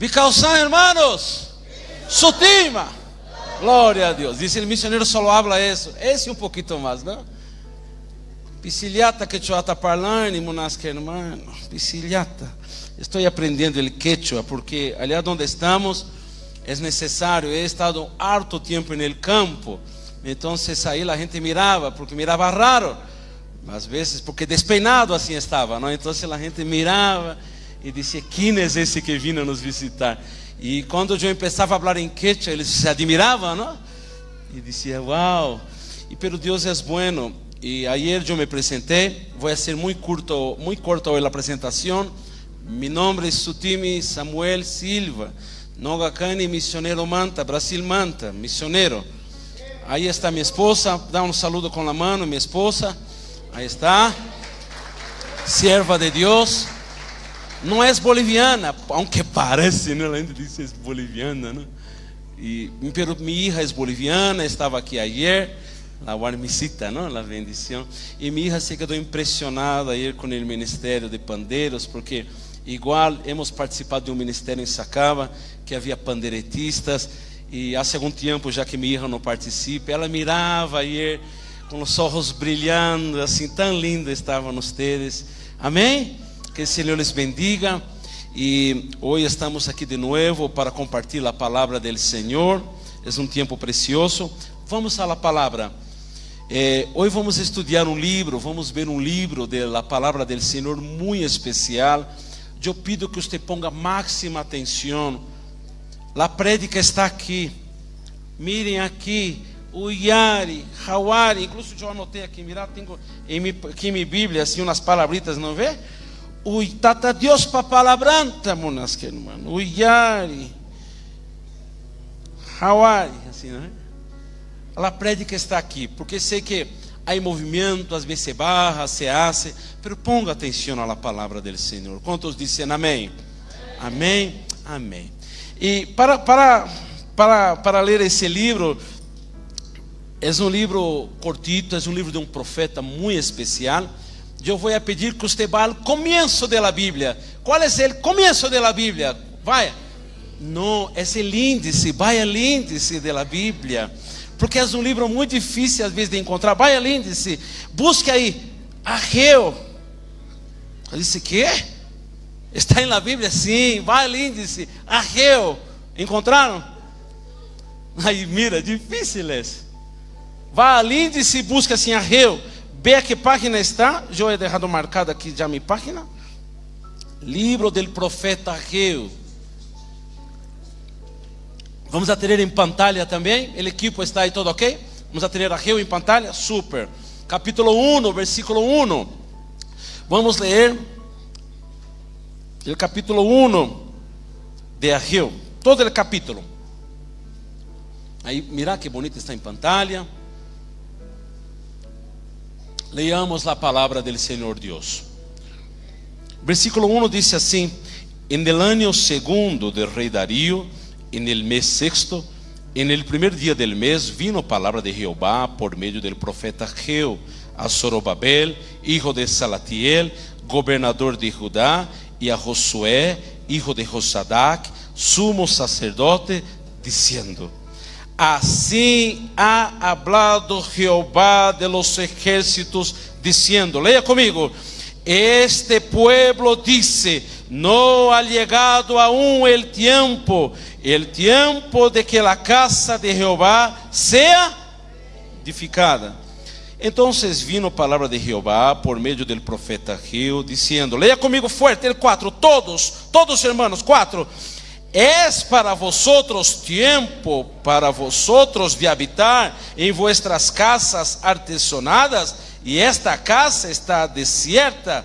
Bicalçã, hermanos. Sutima. Glória a Deus. Dice el misionero solo habla eso. Esse um pouquinho mais, não? Pisiliata quechua parlando, monasca hermano. Pisiliata. Estou aprendendo el quechua porque allá onde estamos é necessário. He estado harto tempo no campo. Então aí a gente mirava, porque mirava raro. Às vezes, porque despeinado assim estava, não? Então a gente mirava e dizia: quem é esse que vino nos visitar? E quando eu começava a falar em quechua, eles se admiravam, não? E dizia: uau! E pero Deus é bueno. E ayer eu me apresentei. Vou ser muito curto hoje a apresentação. Mi nombre es Sutimi Samuel Silva, Nogacani, misionero Manta, Brasil Manta, misionero. Aí está minha esposa, dá um saludo com a mão, minha esposa. Aí está, sierva de Deus. Não é boliviana, aunque parece, né? A gente diz que é boliviana, né? Pero minha hija é boliviana, estava aqui ayer, la guarmicita, não? La bendição. E minha hija se quedou impressionada ayer com o ministério de pandeiros, porque igual hemos participado de um ministério em Sacaba, que havia pandeiretistas. E há algum tempo já que minha hija não participa, ela mirava ayer com os olhos brilhando, assim, tão lindo estavam ustedes. Amém? Que o Senhor les bendiga. E hoje estamos aqui de novo para compartilhar a palavra do Senhor. É um tempo precioso. Vamos à palavra. Hoje vamos estudar um livro, vamos ver um livro da palavra do Senhor muito especial. Eu pido que você ponga máxima atenção. A prédica está aqui. Mirem aqui. Uyari, Hawari. Incluso eu anotei aqui. Mira, tenho aqui em minha Bíblia assim umas palabritas, não vê? Uy, tata Dios pa palabranta, monasca, hermano. Uyari, Hawari, assim, não é? A prédica está aqui, porque sei que há movimento, às vezes se barra, se hace, pero ponga atenção à palavra do Senhor. Quantos dizem amém? Amém, amém. E para ler esse livro, é um livro cortito, é um livro de um profeta muito especial. Eu vou pedir que você vá ao começo da Bíblia. Qual é o começo da Bíblia? Vai. Não, é o índice. Vai ao índice da Bíblia. Porque é um livro muito difícil às vezes de encontrar. Vai ao índice. Busque aí. Ageu. Eu disse: que? Está na Bíblia? Sim. Vai ao índice. Ageu. Encontraram? Aí mira, difícil esse. Vá ao índice e busca assim Ageu. Vê a que página está. Eu he deixado marcado aqui já minha página. Livro do profeta Ageu. Vamos a ter em pantalla também. O equipo está aí todo ok? Vamos a ter Ageu em pantalla. Super. Capítulo 1, versículo 1. Vamos ler o capítulo 1 de Ageu. Todo o capítulo. Aí, mira que bonito está em pantalla. Leamos a palavra do Senhor Deus. Versículo 1 diz assim: En el año segundo del rei Darío, en el mes sexto, en el primer día del mes, vino palabra de Jehová por medio del profeta Ageu a Zorobabel, hijo de Salatiel, gobernador de Judá, y a Josué, hijo de Josadac, sumo sacerdote, diciendo: Assim ha hablado Jehová de los ejércitos, diciendo, leia comigo: este pueblo dice, no ha llegado aún el tiempo de que la casa de Jehová sea edificada. Entonces vino palabra de Jehová por medio del profeta Ageu, diciendo, leia comigo fuerte, el 4, todos hermanos, 4. Es para vosotros tiempo, para vosotros de habitar en vuestras casas artesonadas, y esta casa está desierta.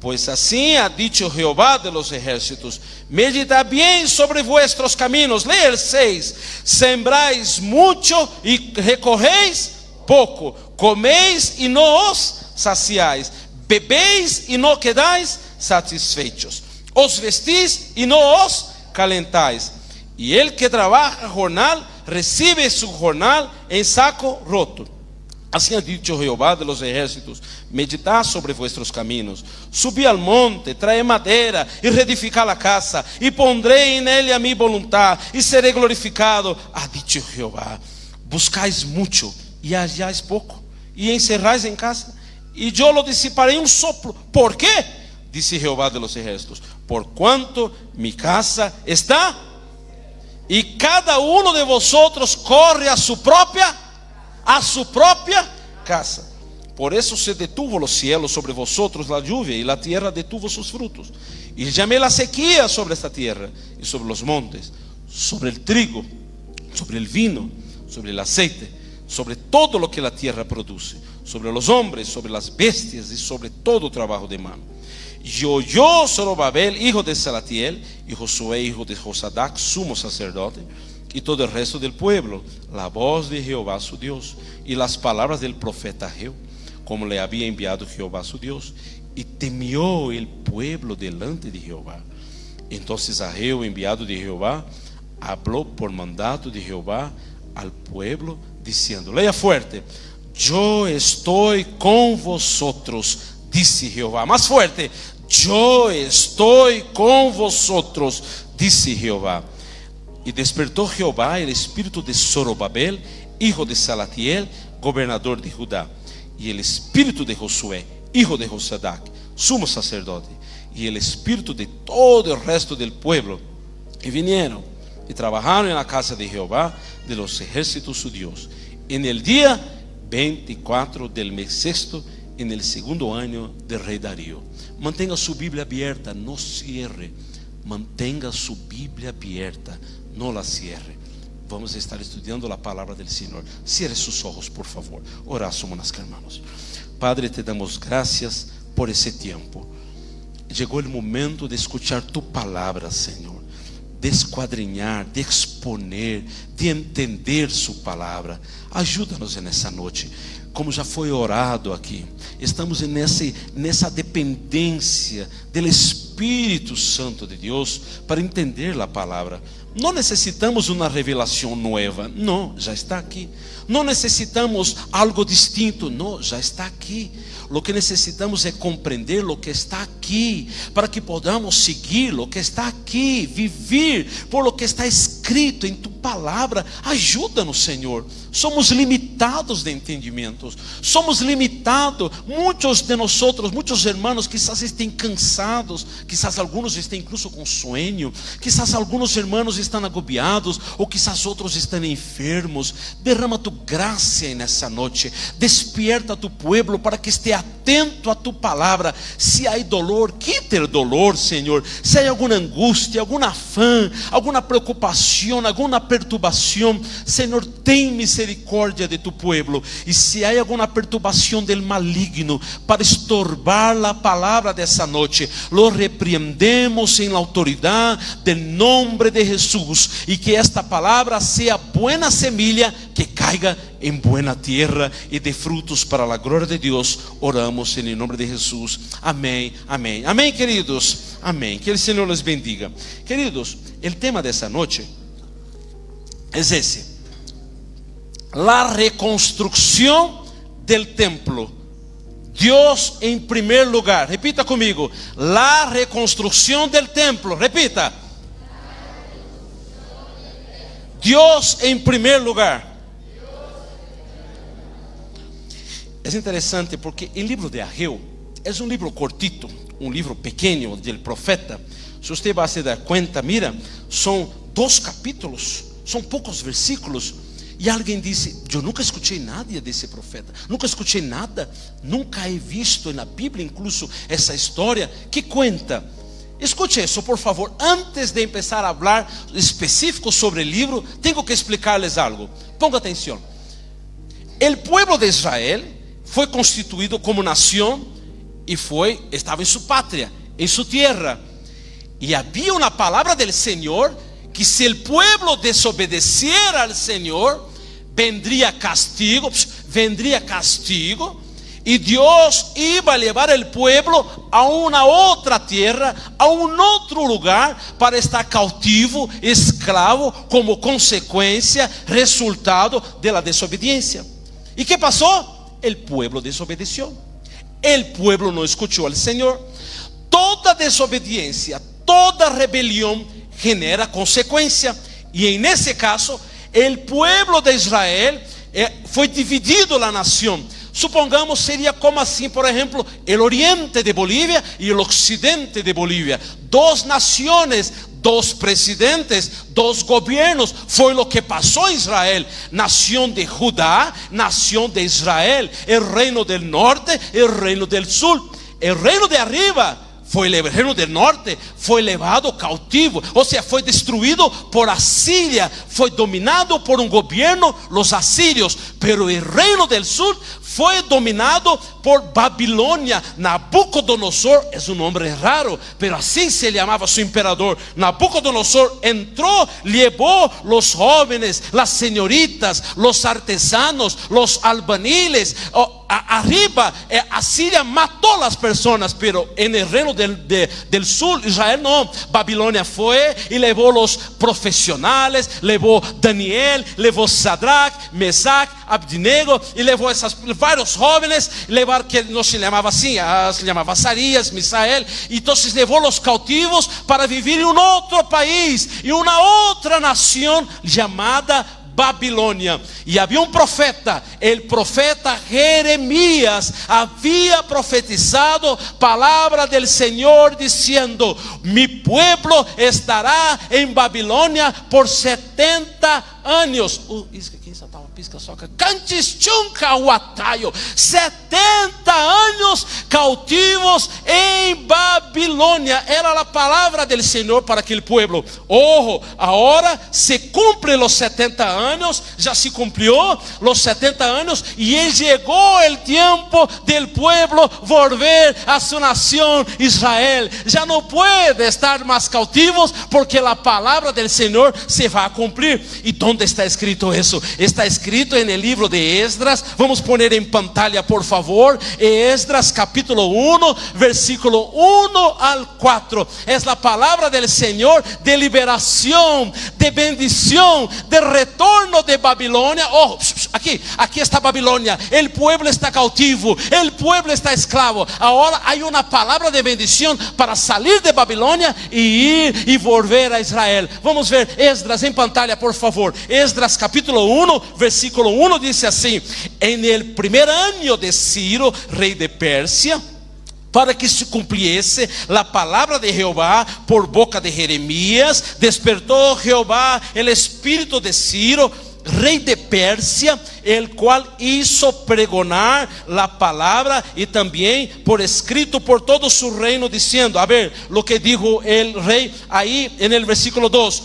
Pues así ha dicho Jehová de los ejércitos: meditad bien sobre vuestros caminos. Lea el 6. Sembráis mucho y recogéis poco, coméis y no os saciáis, bebéis y no quedáis satisfechos, os vestís y no os calentáis, y el que trabaja jornal recibe su jornal en saco roto. Assim ha dicho Jehová de los ejércitos: meditad sobre vuestros caminos, subí al monte, trae madera y reedificad la casa, y pondré en ella mi voluntad, y seré glorificado, ha dicho Jehová. Buscáis mucho y halláis poco, y encerráis en casa, y yo lo disiparé en un soplo. ¿Por qué? Dice Jehová de los ejércitos: por cuanto mi casa está, y cada uno de vosotros corre a su propia casa. Por eso se detuvo los cielos sobre vosotros la lluvia, y la tierra detuvo sus frutos. Y llamé la sequía sobre esta tierra y sobre los montes, sobre el trigo, sobre el vino, sobre el aceite, sobre todo lo que la tierra produce, sobre los hombres, sobre las bestias y sobre todo trabajo de mano. Y oyó Zorobabel, hijo de Salatiel, y Josué, hijo de Josadac, sumo sacerdote, y todo el resto del pueblo, la voz de Jehová su Dios, y las palabras del profeta Ageo, como le había enviado Jehová su Dios. Y temió el pueblo delante de Jehová. Entonces Ageo, enviado de Jehová, habló por mandato de Jehová al pueblo, diciendo, lea fuerte: yo estoy con vosotros, dice Jehová. Más fuerte: yo estoy con vosotros, dice Jehová. Y despertó Jehová el espíritu de Zorobabel, hijo de Salatiel, gobernador de Judá, y el espíritu de Josué, hijo de Josadac, sumo sacerdote, y el espíritu de todo el resto del pueblo. Y vinieron y trabajaron en la casa de Jehová de los ejércitos su Dios, en el día 24 del mes sexto, en el segundo año del rey Darío. Mantenga su Biblia abierta, no cierre. Mantenga su Biblia abierta, no la cierre. Vamos a estar estudiando la palabra del Señor. Cierre sus ojos, por favor. Oramos, hermanos. Padre, te damos gracias por ese tiempo. Llegó el momento de escuchar tu palabra, Señor, de esquadrinhar, de exponer, de entender su palabra. Ayúdanos en essa noite. Como já foi orado aqui, estamos nessa dependência do Espírito Santo de Deus para entender a palavra. Não necessitamos uma revelação nova, não, já está aqui. Não necessitamos algo distinto, não, já está aqui. Lo que necessitamos é compreender lo que está aqui, para que podamos seguir lo que está aqui, viver por lo que está escrito em tu palavra. Ajuda-nos, Senhor. Somos limitados de entendimentos, somos limitados. Muitos de nós, muitos irmãos, quizás estén cansados, quizás alguns estén incluso com sueño, quizás alguns irmãos estão agobiados, ou quizás outros estão enfermos. Derrama tu graça nessa noite, despierta tu pueblo para que esteja atento a tu palavra. Se há dolor, quita o dolor, Senhor. Se há alguma angústia, algum afã, alguma preocupação, alguma perturbação, Senhor, tem misericórdia de tu pueblo. E se há alguma perturbação del maligno para estorbar a palavra dessa noite, lo repreendemos em la autoridade del nombre de Jesus, e que esta palavra seja buena semilla que caiga em buena tierra e dê frutos para a glória de Deus. Oramos em nome de Jesus. Amém, amém, amém, queridos. Amém. Que o Senhor les bendiga. Queridos, o tema dessa noite é esse: la reconstrucción del templo. Dios en primer lugar. Repita conmigo: la reconstrucción del templo. Repita: Dios en primer lugar. É interessante porque o livro de Ageu é um livro cortito, um livro pequeno do profeta. Se você vai se dar conta, mira, são 2 capítulos, são poucos versículos. E alguém disse: eu nunca escutei nada desse profeta, nunca escutei nada, nunca he visto na Bíblia incluso essa história que conta. Escute isso, por favor. Antes de começar a falar específico sobre o livro, tenho que explicar-lhes algo. Ponga atenção. O povo de Israel foi constituído como nação e estava em sua pátria, em sua terra. E havia uma palavra do Senhor que se o povo desobedecer ao Senhor, vendria castigo, e Deus iba a levar o povo a uma outra terra, a um outro lugar, para estar cautivo, escravo, como consequência, resultado da desobediência. E que passou? el pueblo desobedeció. El pueblo no escuchó al Señor. Toda desobediencia, toda rebelión genera consecuencia. Y en ese caso, el pueblo de Israel fue dividido la nación. Supongamos sería como así, por ejemplo, el oriente de Bolivia y el occidente de Bolivia. Dos naciones, dos presidentes, dos gobiernos. Fue lo que pasó en Israel. Nación de Judá, nación de Israel. El reino del norte, el reino del sur. El reino de arriba, el reino del norte, fue llevado cautivo. O sea, fue destruido por Asiria. Fue dominado por un gobierno, los asirios. Pero el reino del sur fue dominado por Babilonia. Nabucodonosor es un nombre raro, pero así se llamaba su emperador. Nabucodonosor entró, llevó los jóvenes, las señoritas, los artesanos, los albañiles. Arriba, Asiria mató a las personas, pero en el reino del sur, Israel no. Babilonia fue y llevó los profesionales, llevó Daniel, llevó Sadrach, Mesach, Abednego, y llevó vários jóvenes, levar que no se llamaba así, se llamaba Azarías, Misael. Entonces llevó los cautivos para vivir en un otro país, en una otra nación llamada Babilônia. E havia um profeta, el profeta Jeremias, havia profetizado palavra del Senhor dizendo: mi pueblo estará em Babilônia por 70 anos. Isso aqui só estava pisca-soca. Cantischunca Watayo. 70 anos cautivos em Babilônia. Era a palavra del Senhor para aquele pueblo. Ojo, agora se cumpre los 70 anos. Já se cumprió los 70 anos. E chegou o tempo del pueblo volver a su nación Israel. Já não pode estar mais cautivos, porque a palavra del Senhor se vai cumprir. E onde está escrito isso? Está escrito en el livro de Esdras. Vamos poner em pantalla, por favor. Esdras capítulo 1, versículo 1 al 4. Es la palabra del Señor de liberación, de bendición, de retorno de Babilônia. Oh, aqui está Babilônia. El pueblo está cautivo, el pueblo está esclavo. Ahora hay una palabra de bendición para salir de Babilônia e ir e volver a Israel. Vamos ver Esdras em pantalla, por favor. Esdras capítulo 1, versículo 1 dice assim: en el primer año de Ciro, rei de Pérsia, para que se cumpliese la palabra de Jehová por boca de Jeremías, despertó Jehová el espíritu de Ciro, rei de Pérsia, el cual hizo pregonar la palabra y también por escrito por todo su reino, diciendo, a ver lo que dijo el rey ahí en el versículo 2: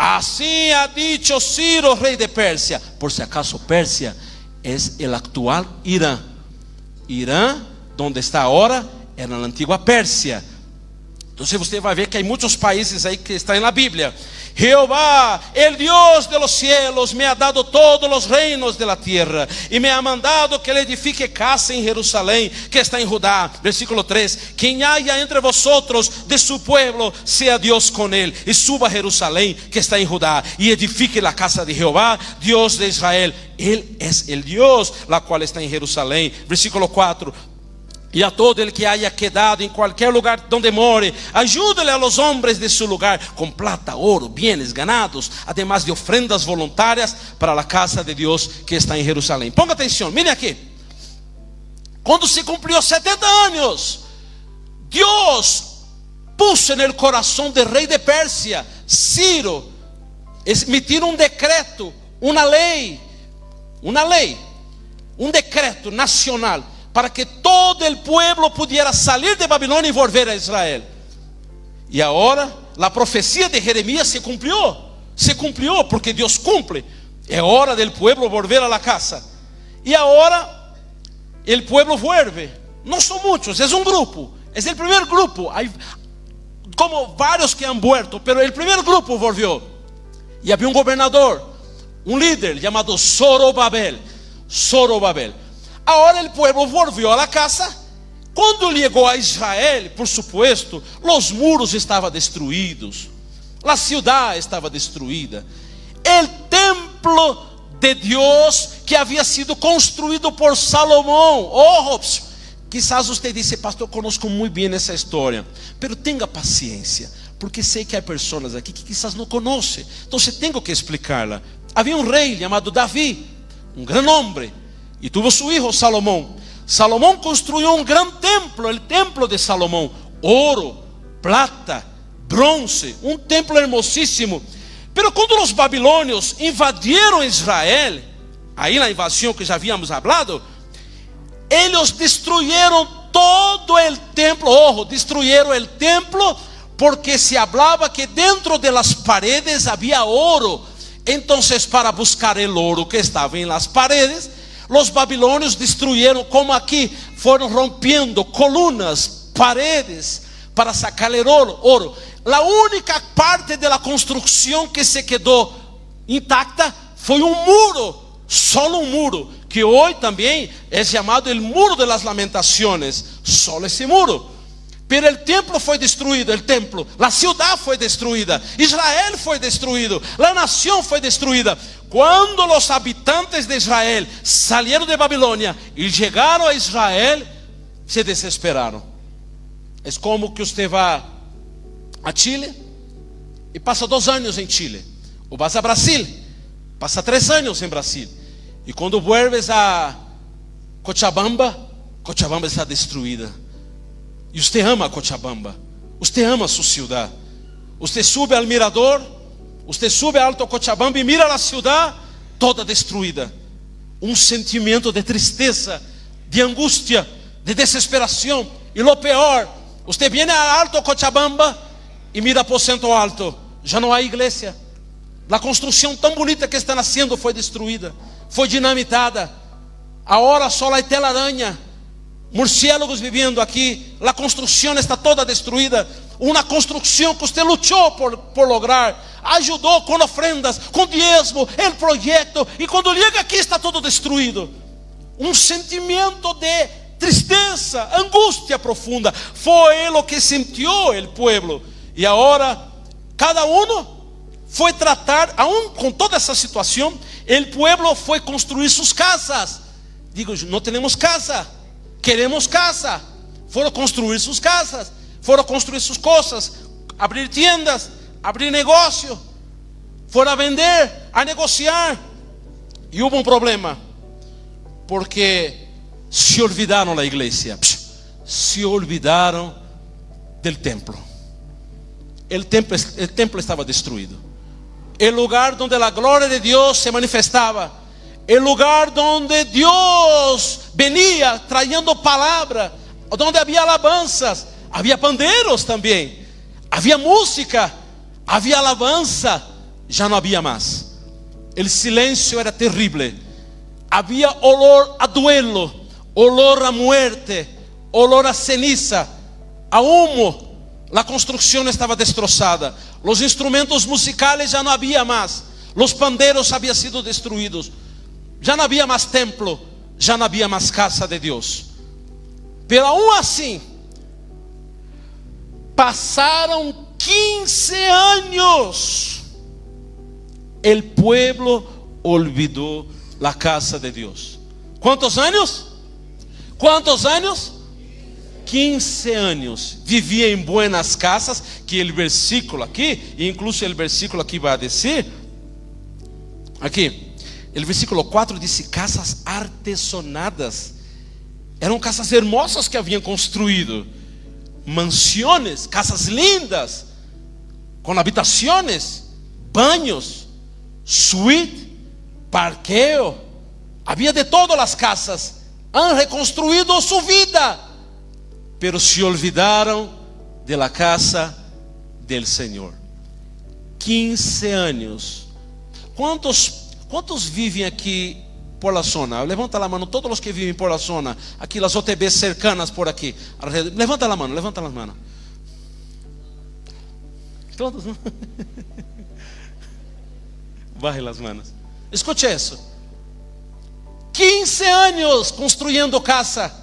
así ha dicho Ciro, rey de Pérsia. Por si acaso, Pérsia es el actual Irán. Irán, donde está ahora, era la antigua Pérsia. Entonces usted va a ver que hay muchos países ahí que están en la Biblia. Jehová, el Dios de los cielos, me ha dado todos los reinos de la tierra y me ha mandado que le edifique casa en Jerusalén, que está en Judá. Versículo 3: quien haya entre vosotros de su pueblo, sea Dios con él, y suba a Jerusalén, que está en Judá, y edifique la casa de Jehová, Dios de Israel. Él es el Dios, la cual está en Jerusalén. Versículo 4: y a todo el que haya quedado en cualquier lugar donde more, ayúdele a los hombres de su lugar con plata, oro, bienes, ganados, además de ofrendas voluntarias para la casa de Dios que está en Jerusalén. Ponga atención, mire aquí. Cuando se cumplió 70 años, Dios puso en el corazón del rey de Persia, Ciro, emitir un decreto, una ley, un decreto nacional, para que todo el pueblo pudiera salir de Babilônia y volver a Israel. Y ahora la profecía de Jeremías se cumplió porque Dios cumple. Es hora del pueblo volver a la casa. Y ahora el pueblo vuelve. No son muchos, es un grupo, es el primer grupo. Hay como varios que han vuelto, pero el primer grupo volvió. Y había un gobernador, un líder llamado Zorobabel. Ahora el pueblo volvió a la casa. Cuando llegó a Israel, por supuesto, los muros estaban destruidos, la ciudad estaba destruida, el templo de Deus que havia sido construído por Salomão. Oh, quizás você disse: pastor, eu conheço muito bem essa história, pero tenha paciência, porque sei que há pessoas aqui que quizás não conhecem, então tenho que explicá-la. Havia um rei chamado Davi, um grande homem, e tuvo seu filho Salomão. Salomão construiu um grande templo, o templo de Salomão, ouro, plata, bronze, um templo hermosíssimo. Pero quando os babilônios invadiram Israel, aí na invasão que já havíamos falado, eles destruíram todo o templo. Destruíram o templo porque se falava que dentro de las paredes havia ouro. Então, para buscar o ouro que estava em las paredes, os babilônios destruíram, como aqui, foram rompendo colunas, paredes, para sacar o ouro. A única parte da construção que se quedou intacta foi um muro, só um muro, que hoje também é chamado o Muro de las Lamentações, só esse muro. Pero o templo foi destruído, a cidade foi destruída, Israel foi destruído, a nação foi destruída. Quando os habitantes de Israel saíram de Babilônia e chegaram a Israel, se desesperaram. É como que você vá a Chile e passa 2 anos em Chile, ou vas a Brasil, passa 3 anos em Brasil, e quando vuelves a Cochabamba está destruída. E você ama Cochabamba, você ama sua cidade. Você sube ao mirador, você sube a Alto Cochabamba e mira a cidade toda destruída. Um sentimento de tristeza, de angústia, de desesperação. E o pior, você vem a Alto Cochabamba e mira aposento alto, já não há igreja. A construção tão bonita que está nascendo foi destruída, foi dinamitada. Agora só há telaraña, murciélagos vivendo aqui. A construção está toda destruída. Uma construção que você lutou por lograr, ajudou com ofrendas, com diezmo, o projeto, e quando chega aqui está todo destruído. Um sentimento de tristeza, angústia profunda. Foi o que sentiu o povo. E agora, cada um foi tratar, aún com toda essa situação, o povo foi construir suas casas. Digo, não temos casa, queremos casa. Foram construir suas casas, foram construir suas coisas, abrir tiendas, abrir negócio, foram a vender, a negociar. E houve um problema, porque se olvidaram da igreja, se olvidaram do templo. O templo estava destruído. O lugar onde a glória de Deus se manifestava, o lugar onde Deus venia trayendo palavra, onde havia alabanzas, havia pandeiros também, havia música, havia alabanza, já não havia mais. O silêncio era terrível. Havia olor a duelo, olor a muerte, olor a ceniza, a humo. A construção estava destroçada. Os instrumentos musicais já não havia mais. Os pandeiros haviam sido destruídos. Já não havia mais templo. Já não havia mais casa de Deus. Pero aún assim, passaram 15 anos. O pueblo olvidou a casa de Deus. Quantos anos? Quantos anos? 15 anos, vivia em buenas casas, que o versículo aqui, e incluso o versículo aqui vai dizer, aqui, o versículo 4 diz: casas artesonadas, eram casas hermosas que haviam construído, mansões, casas lindas, com habitações, banhos, suíte, parqueo, havia de todas as casas, han reconstruído sua vida, pero se olvidaram de la casa del Senhor. 15 anos. Quantos vivem aqui por la zona? Levanta a mão, todos os que vivem por la zona, aqui as OTBs cercanas por aqui. Levanta a mão, levanta as mãos. Todos, não? Barre as manos. Escute isso. 15 anos construindo casa.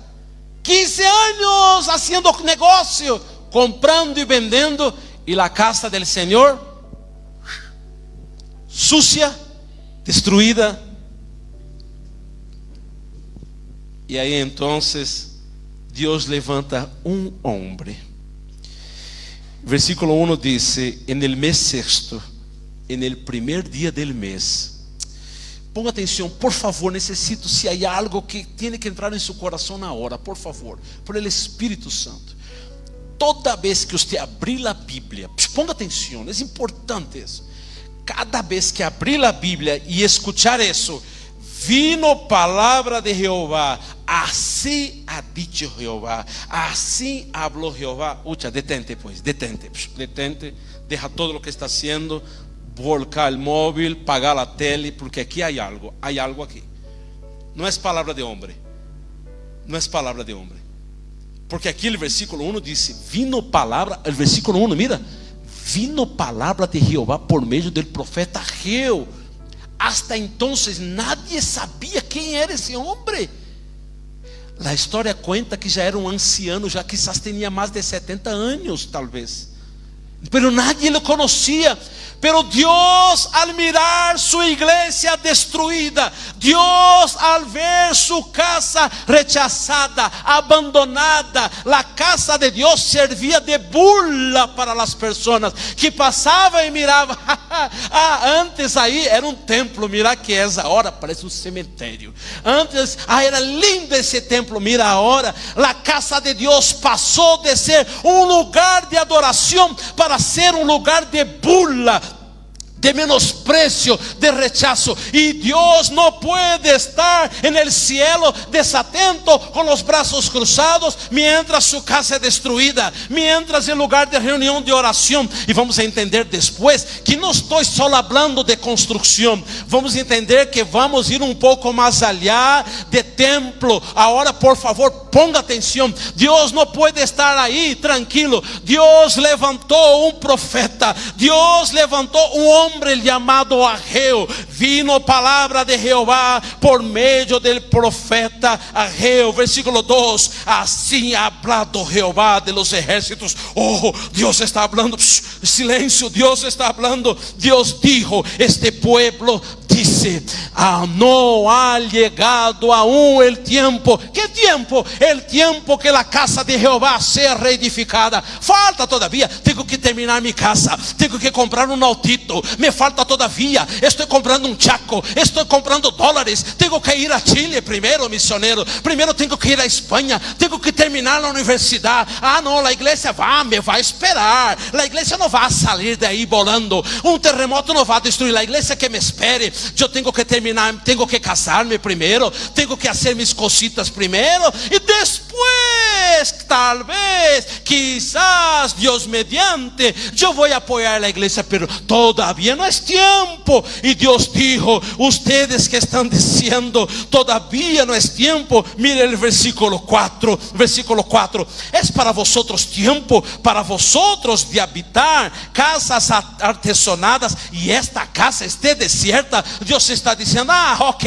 15 anos haciendo negócio, comprando e vendendo, e a casa del Senhor sucia, destruída, E aí entonces Deus levanta um homem. Versículo 1 diz: en el mes sexto, en el primer dia del mes. Ponga atenção, por favor, necessito, se há algo que tem que entrar em seu coração na hora, por favor, por el Espírito Santo. Toda vez que você abrir a Bíblia, ponga atenção, é importante isso. Cada vez que abrir a Bíblia e escuchar isso: vino palavra de Jehová, assim ha dicho Jehová, assim habló Jehová. Ucha, detente pues, detente, deja todo lo que está haciendo, volcar el móvil, pagar la tele, porque aqui há algo aqui. Não é palavra de homem, não é palavra de homem, porque aqui o versículo 1 diz: vino palavra, o versículo 1, mira, vino palavra de Jehová por meio do profeta Ageu. Hasta entonces nadie sabia quem era esse homem. A história conta que já era um anciano, já quizás tinha mais de 70 anos, talvez. Pero nadie lo conocía. Pero Dios, al mirar su iglesia destruida, Dios al ver su casa rechazada, abandonada, la casa de Dios servía de burla para las personas que pasaban y miraban. Antes ahí era un templo, mira que es ahora, parece un cementerio. Antes era lindo ese templo, mira ahora, la casa de Dios pasó de ser un lugar de adoración para ser un lugar de burla, de menosprecio, de rechazo. Y Dios no puede estar en el cielo desatento, con los brazos cruzados, mientras su casa es destruida, mientras el lugar de reunión de oración. Y vamos a entender después que no estoy solo hablando de construcción. Vamos a entender que vamos a ir un poco más allá de templo. Ahora, por favor, ponga atención. Dios no puede estar ahí tranquilo. Dios levantó un profeta, Dios levantó un hombre llamado Ageu. Vino palavra de Jehová por meio del profeta Ageu. Versículo 2: assim ha hablado Jehová de los ejércitos. Oh, Dios está hablando. Silencio, Dios está hablando. Dios dijo: este pueblo dice: no ha llegado aún el tiempo. ¿Qué tiempo? El tiempo que la casa de Jehová sea reedificada. Falta todavía. Tengo que terminar mi casa, tengo que comprar un autito, me falta todavía. Estoy comprando un chaco, estoy comprando dólares. Tengo que ir a Chile primero, misionero. Primero tengo que ir a España. Tengo que terminar la universidad. No, la iglesia me va a esperar. La iglesia no va a salir de ahí volando. Un terremoto no va a destruir la iglesia, que me espere. Yo tengo que terminar, tengo que casarme primero, tengo que hacer mis cositas primero, y después, tal vez, quizás, Dios mediante, yo voy a apoyar la iglesia, pero todavía no es tiempo. Y Dios dijo: ustedes que están diciendo todavía no es tiempo, mire el versículo 4, es para vosotros tiempo, para vosotros de habitar casas artesonadas, y esta casa esté desierta. Dios está diciendo: ok.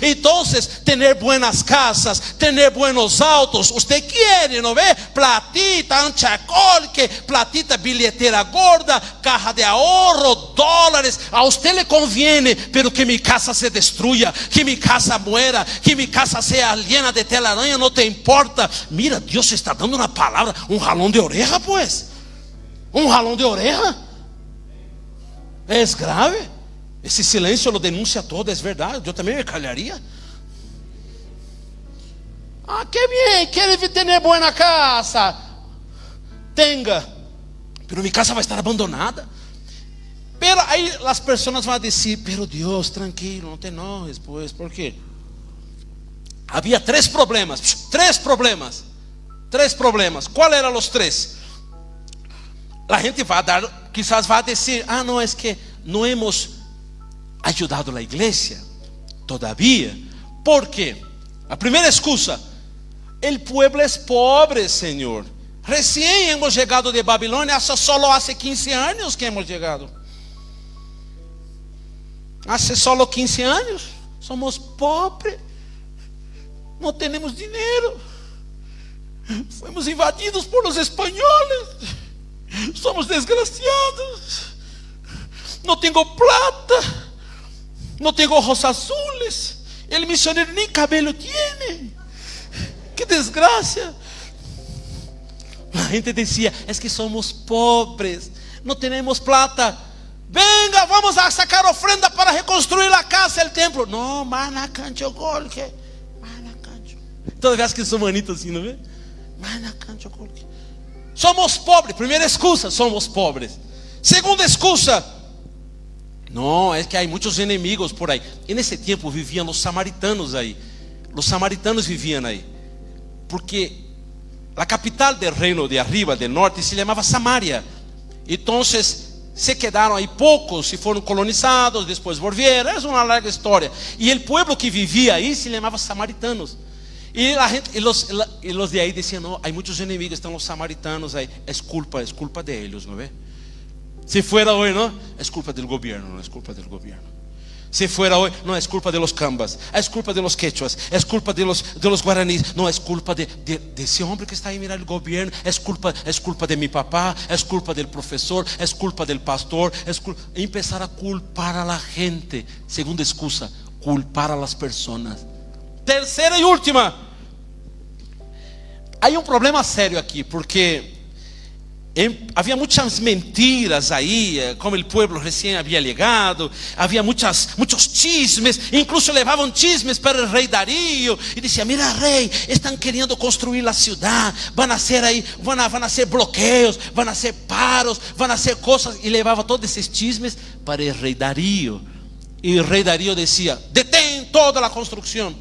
Entonces, tener buenas casas, tener buenos autos, usted quiere, ¿no ve? Platita, anchacol, que platita, billetera gorda, caja de ahorro, dólares. A usted le conviene, pero que mi casa se destruya, que mi casa muera, que mi casa sea llena de telaraña, no te importa. Mira, Dios está dando una palabra, un jalón de oreja, pues. Un jalón de oreja. Es grave. Esse silêncio lo denuncia todo, é verdade. Eu também me calharia. Que bem, quer ter boa casa. Tenga, pero mi casa vai estar abandonada. Pero aí as pessoas vão dizer: pero Deus, tranquilo, não te enojes, pues. ¿Por quê? Havia três problemas. Qual eram os três? A gente vai dar, quizás vai dizer: não, é que não hemos ayudado a igreja todavía. ¿Por qué? La primera excusa: el pueblo es pobre, Señor. Recién hemos llegado de Babilonia, solo hace 15 años que hemos llegado. Hace solo 15 años. Somos pobres, no tenemos dinero, fuimos invadidos por los españoles, somos desgraciados, no tengo plata, no tengo ojos azules, el misionero ni cabello tiene. desgracia. La gente decía, es que somos pobres, no tenemos plata. Venga, vamos a sacar ofrenda para reconstruir la casa, el templo. No, mana cancho golque, mana cancho. Todas veces que son bonitos así, ¿no ve? Mana cancho golque. Somos pobres. Primera excusa, somos pobres. Segunda excusa, no, es que hay muchos enemigos por ahí. En ese tiempo vivían los samaritanos ahí. Los samaritanos vivían ahí, porque la capital del reino de arriba, del norte, se llamaba Samaria. Entonces se quedaron ahí pocos y fueron colonizados, después volvieron. Es una larga historia. Y el pueblo que vivía ahí se llamaba samaritanos. Y la gente, y los de ahí decían, no, hay muchos enemigos, están los samaritanos ahí. Es culpa de ellos, ¿no ve? Si fuera hoy, no, es culpa del gobierno, no es culpa del gobierno. Si fuera hoy, no, es culpa de los cambas, es culpa de los quechuas, es culpa de los guaraníes. No, es culpa de ese hombre que está ahí, mira el gobierno. Es culpa de mi papá, es culpa del profesor, es culpa del pastor. Empezar a culpar a la gente. Segunda excusa, culpar a las personas. Tercera y última, hay un problema serio aquí, porque havia muitas mentiras aí, como o povo recém havia llegado. Havia muitos chismes, incluso levavam chismes para o rei Darío e diziam, mira rei, estão querendo construir a cidade, vão nascer aí, vão nascer bloqueios, vão nascer paros, vão nascer coisas, e levava todos esses chismes para o rei Darío. E o rei Darío dizia, detém toda a construção,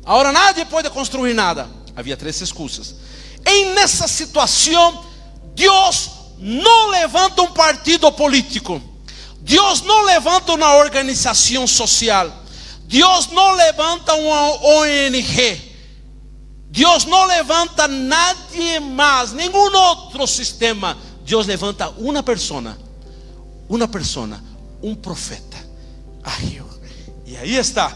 agora nadie pode construir nada. Havia três excusas. E nessa situação, Deus não levanta um partido político, Deus não levanta uma organização social, Deus não levanta uma ONG, Deus não levanta nadie mais, nenhum outro sistema. Deus levanta uma persona, um profeta. E aí está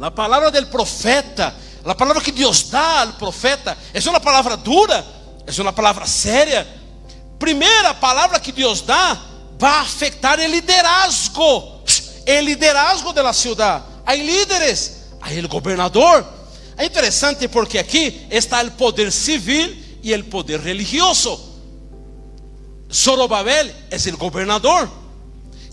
a palavra do profeta. A palavra que Deus dá ao profeta é uma palavra dura, é uma palavra séria. Primeira palavra que Deus dá vai afetar o liderazgo da cidade. Há líderes, há o governador. É interessante porque aqui está o poder civil e o poder religioso. Zorobabel é o governador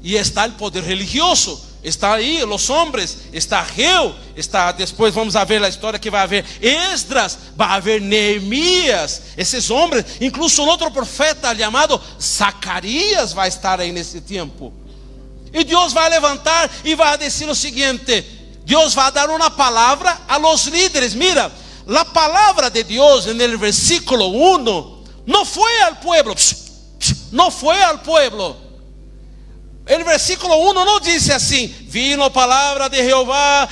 e está o poder religioso. Está aí os homens, está Reu, está, depois vamos a ver a história que vai haver Esdras, vai haver Neemias, esses homens, incluso um outro profeta chamado Zacarias vai estar aí nesse tempo. E Deus vai levantar e vai dizer o seguinte: Deus vai dar uma palavra a los líderes. Mira, a palavra de Deus no versículo 1 não foi ao pueblo, não foi ao pueblo. O versículo 1 não diz assim: vino a palavra de Jeová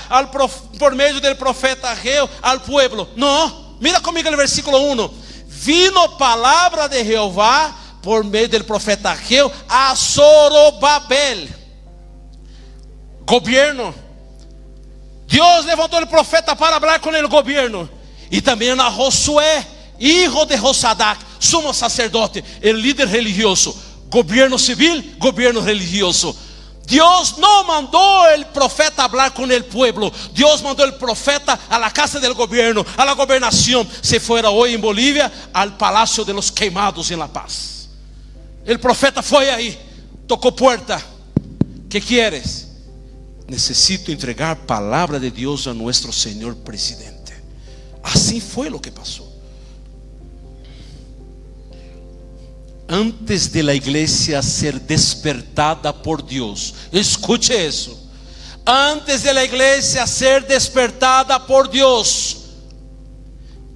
por meio do profeta Reu ao pueblo. Não, mira comigo o versículo 1. Vino a palavra de Jeová por meio do profeta Reu a Zorobabel. Governo. Deus levantou o profeta para falar com o governo. E também a Josué, hijo de Josadac, sumo sacerdote, o líder religioso. Governo civil, governo religioso. Deus não mandou o profeta falar com o pueblo. Deus mandou o profeta a la casa del gobierno, a la gobernación. Se fuera hoy en Bolivia, al palacio de los queimados en La Paz. El profeta foi aí, tocou puerta. ¿Qué quieres? Necesito entregar palavra de Deus a nuestro Señor presidente. Assim foi o que passou. Antes de la iglesia ser despertada por Dios, escuche eso, antes de la iglesia ser despertada por Dios,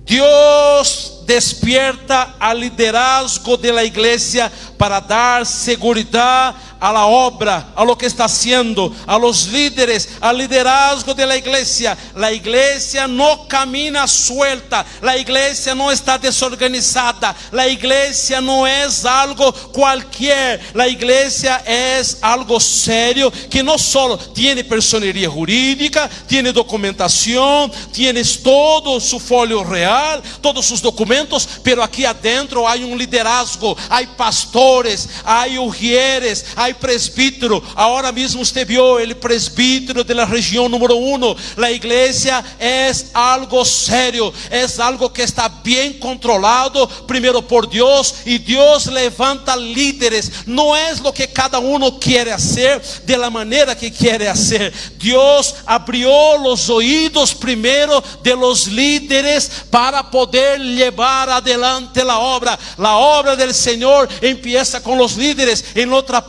Deus despierta al liderazgo de la iglesia para dar seguridad a la obra, a lo que está haciendo, a los líderes, al liderazgo de la iglesia. La iglesia no camina suelta, la iglesia no está desorganizada, la iglesia no es algo cualquier, la iglesia es algo serio que no solo tiene personería jurídica, tiene documentación, tienes todo su folio real, todos sus documentos, momentos, pero aqui adentro há liderazgo, há pastores, há ujieres, há presbítero. Agora mesmo você viu o presbítero da região número 1. A igreja é algo sério, é algo que está bem controlado, primeiro por Deus, e Deus levanta líderes. Não é o que cada um quer fazer, de la maneira que quer fazer. Deus abriu os ouvidos primeiro de los líderes para poder levar adelante a obra. A obra del Senhor empieza com os líderes. Em outras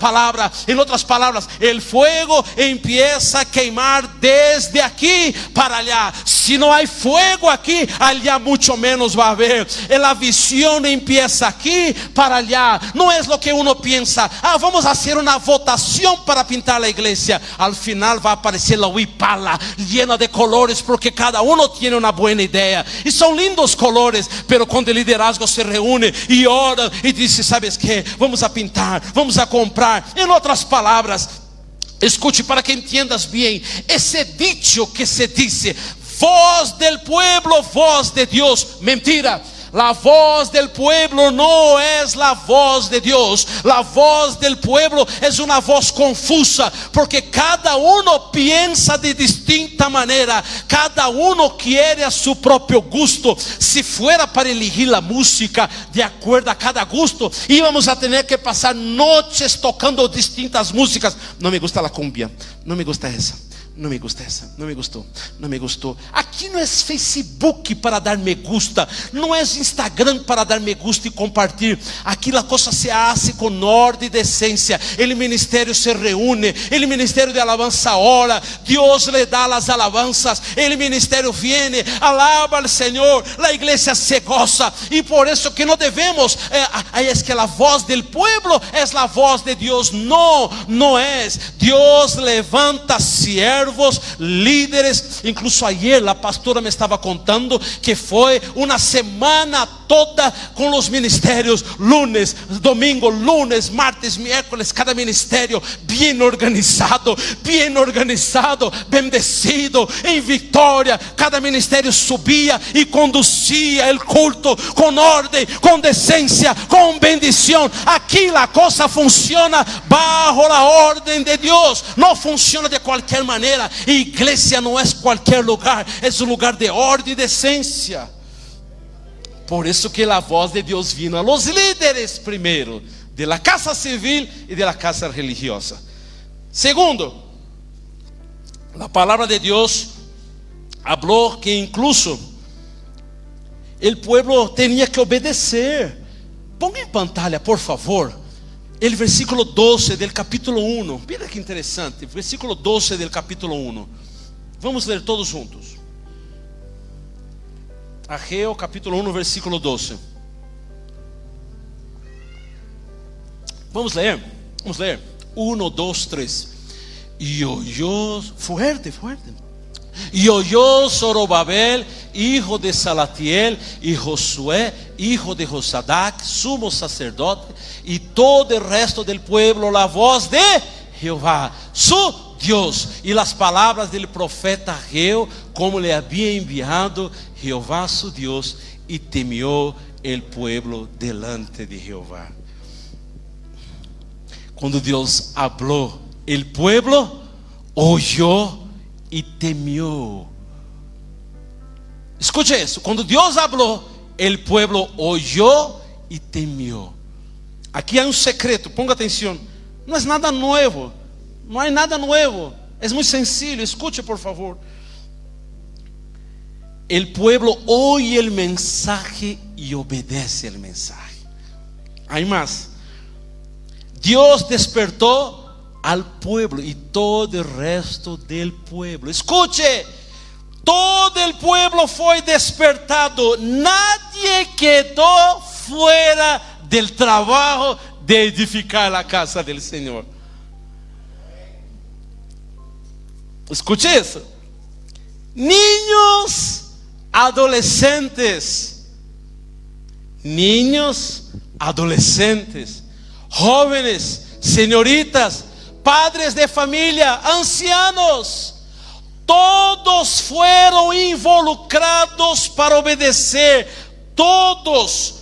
palavras, o fuego empieza a queimar desde aqui para allá. Se não há fuego aqui, allá muito menos vai haver. A visão empieza aqui para allá. Não é o que uno pensa. Vamos fazer uma votação para pintar a igreja. Al final vai aparecer a huipala llena de colores, porque cada um tem uma boa ideia. E são lindos colores, pero quando o liderazgo se reúne e ora e diz: sabes que? Vamos a pintar, vamos a comprar. Em outras palavras, escute para que entiendas bem. Esse dicho que se diz: voz del pueblo, voz de Deus. Mentira. La voz del pueblo no es la voz de Dios. La voz del pueblo es una voz confusa, porque cada uno piensa de distinta manera. Cada uno quiere a su propio gusto. Si fuera para elegir la música de acuerdo a cada gusto, íbamos a tener que pasar noches tocando distintas músicas. No me gusta la cumbia, no me gusta esa. Não me gusta essa, não me gostou. Aqui não é Facebook para dar me gusta, não é Instagram para dar me gusta e compartilhar. Aqui a coisa se hace com ordem e decência. O ministério se reúne, o ministério de alabança ora, Deus lhe dá as alabanças, o ministério viene, alaba al Senhor, a igreja se goza. E por isso que não devemos, é que a voz del pueblo é a voz de Deus. Não é. Deus levanta siervos, líderes. Incluso ayer a pastora me estava contando que foi uma semana toda com os ministérios, lunes, domingo, lunes, martes, miércoles, cada ministério bem organizado, bendecido, em vitória. Cada ministério subia e conduzia o culto com ordem, com decência, com bendição. Aqui a coisa funciona bajo a ordem de Deus, não funciona de qualquer maneira. Igreja não é qualquer lugar, é um lugar de ordem e decência. Por isso que a voz de Deus vino a los líderes primeiro, de la casa civil e de la casa religiosa. Segundo, a palavra de Deus falou que incluso o pueblo tinha que obedecer. Ponga em pantalla, por favor, o versículo 12 del capítulo 1. Mira que interessante, versículo 12 del capítulo 1. Vamos ler todos juntos. Ageo capítulo 1, versículo 12. Vamos ler. 1, 2, 3. E oyó, fuerte. Y oyó Zorobabel, hijo de Salatiel, y Josué, hijo de Josadac, sumo sacerdote, y todo el resto del pueblo, la voz de Jehová, su Dios, y las palabras del profeta Ageo, como le había enviado Jehová su Dios, y temió el pueblo delante de Jehová. Cuando Dios habló, el pueblo oyó e temeu. Escute isso. Quando Deus falou, o pueblo oyó e temeu. Aqui há um secreto, ponga atenção. Não é nada novo. Não há nada novo. É muito sencillo. Escute, por favor. O pueblo oye el mensaje e obedece el mensaje. Hay más. Dios despertou al pueblo y todo el resto del pueblo. Escuche, todo el pueblo fue despertado. Nadie quedó fuera del trabajo de edificar la casa del Señor. Escuche eso. Niños, adolescentes, jóvenes, señoritas, padres de familia, ancianos, todos fueron involucrados para obedecer, todos.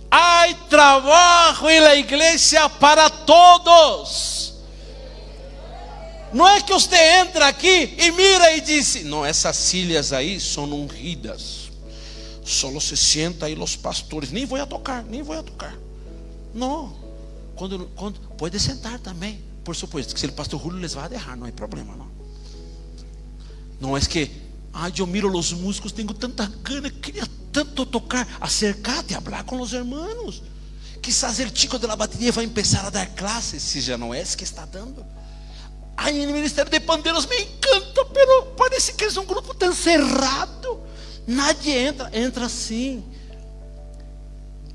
Hay trabajo en la iglesia para todos. Não é que você entra aqui e mira e diz: não, essas silhas aí são ungidas, só se senta aí os pastores, nem vou a tocar. Não, quando pode sentar também, por supuesto, que se o pastor Julio les vai deixar, não é problema, não. Não é que, eu miro os músicos, tenho tanta gana, queria tanto tocar. Acercate, hablar com os hermanos. Quizás o chico da bateria vai começar a dar classes, se já não é que está dando. Aí no Ministério de Pandeiros me encanta, pero parece que é um grupo tão cerrado. Nadie entra sim.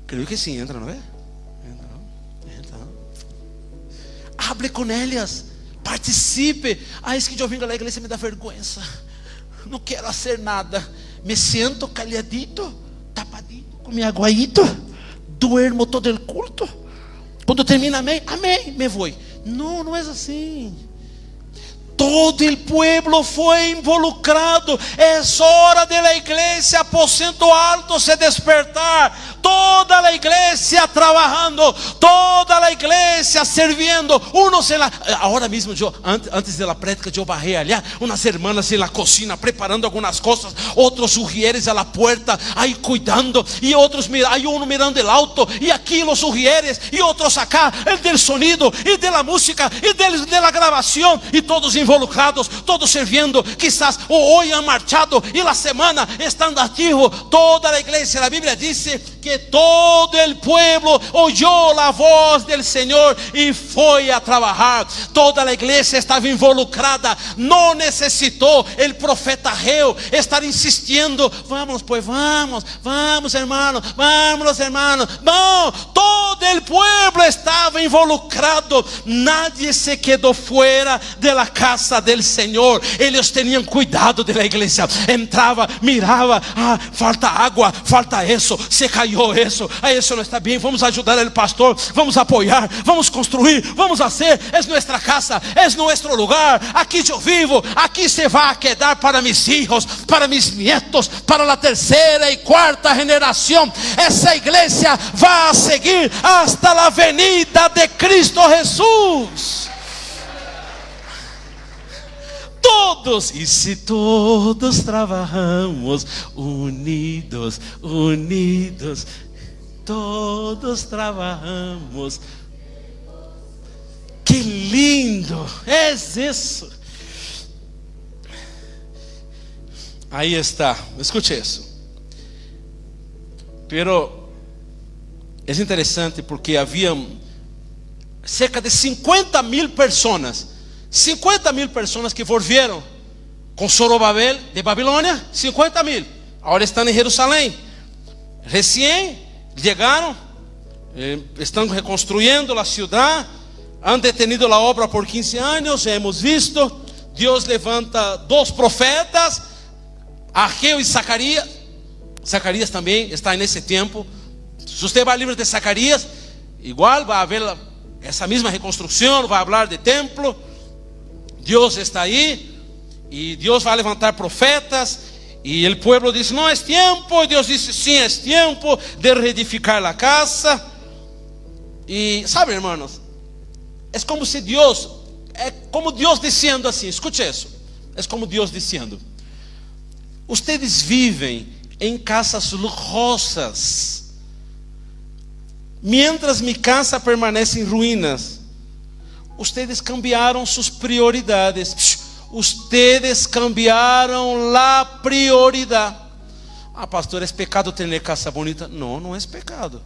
Creio que sim, entra, não é? Entra. Hable com elas, participe. É que eu venho à igreja me dá vergonha. Não quero fazer nada. Me siento calhadito, tapadito, com minha aguaíto, duermo todo o culto. Quando termina amém, me vou. Não é assim. Todo o pueblo foi involucrado. É hora de la igreja aposento alto se despertar. Toda a igreja trabalhando, toda a igreja servindo. Agora mesmo, antes da prédica, eu barrei allá umas hermanas na cocina preparando algumas coisas, outros sugieres a la puerta, aí cuidando, e outros, aí um mirando el auto, e aqui os sugieres, e outros acá, el del sonido, e de la música, e de la gravação, e todos involucrados, todos servindo. Quizás hoje han marchado, e la semana estando ativo. Toda a igreja, a Bíblia diz que todo el pueblo oyó la voz del Señor y fue a trabajar. Toda la iglesia estaba involucrada. No necesitó el profeta Ageo estar insistiendo: vamos pues, vamos hermanos, vamos hermanos. No, todo el pueblo estaba involucrado. Nadie se quedó fuera de la casa del Señor. Ellos tenían cuidado de la iglesia. Entraba, miraba: falta agua, falta eso, se cayó eso, eso não está bem, vamos ajudar o pastor, vamos apoiar, vamos construir, vamos fazer. É nossa casa, é nosso lugar, aqui eu vivo, aqui se vai quedar para mis hijos, para mis nietos, para a terceira e quarta geração. Essa igreja vai seguir hasta a venida de Cristo Jesus. Todos, e se todos trabalhamos unidos, todos trabalhamos. Que lindo é isso. Aí está, escute isso. Pero é interessante porque havia cerca de 50,000 pessoas. 50,000 pessoas que volvieron com Zorobabel de Babilônia. 50,000. Agora estão em Jerusalém. Recién chegaram, estão reconstruyendo a cidade. Han detenido a obra por 15 anos. Hemos visto. Deus levanta 2 profetas, Ageu e Zacarias. Zacarias também está nesse tempo. Se você vai ao livro de Zacarias, igual vai haver essa mesma reconstrução. Vai falar de templo. Deus está aí, e Deus vai levantar profetas, e o povo diz: não é tempo, e Deus diz: sim, é tempo de reedificar a casa. E sabe, irmãos, é como se Deus, é como Deus dizendo assim, escute isso, é como Deus dizendo: ustedes vivem em casas lujosas, mientras mi casa permanece em ruínas. Ustedes cambiaram suas prioridades. Ustedes cambiaram a prioridade. Pastor, é pecado ter casa bonita? Não, não é pecado.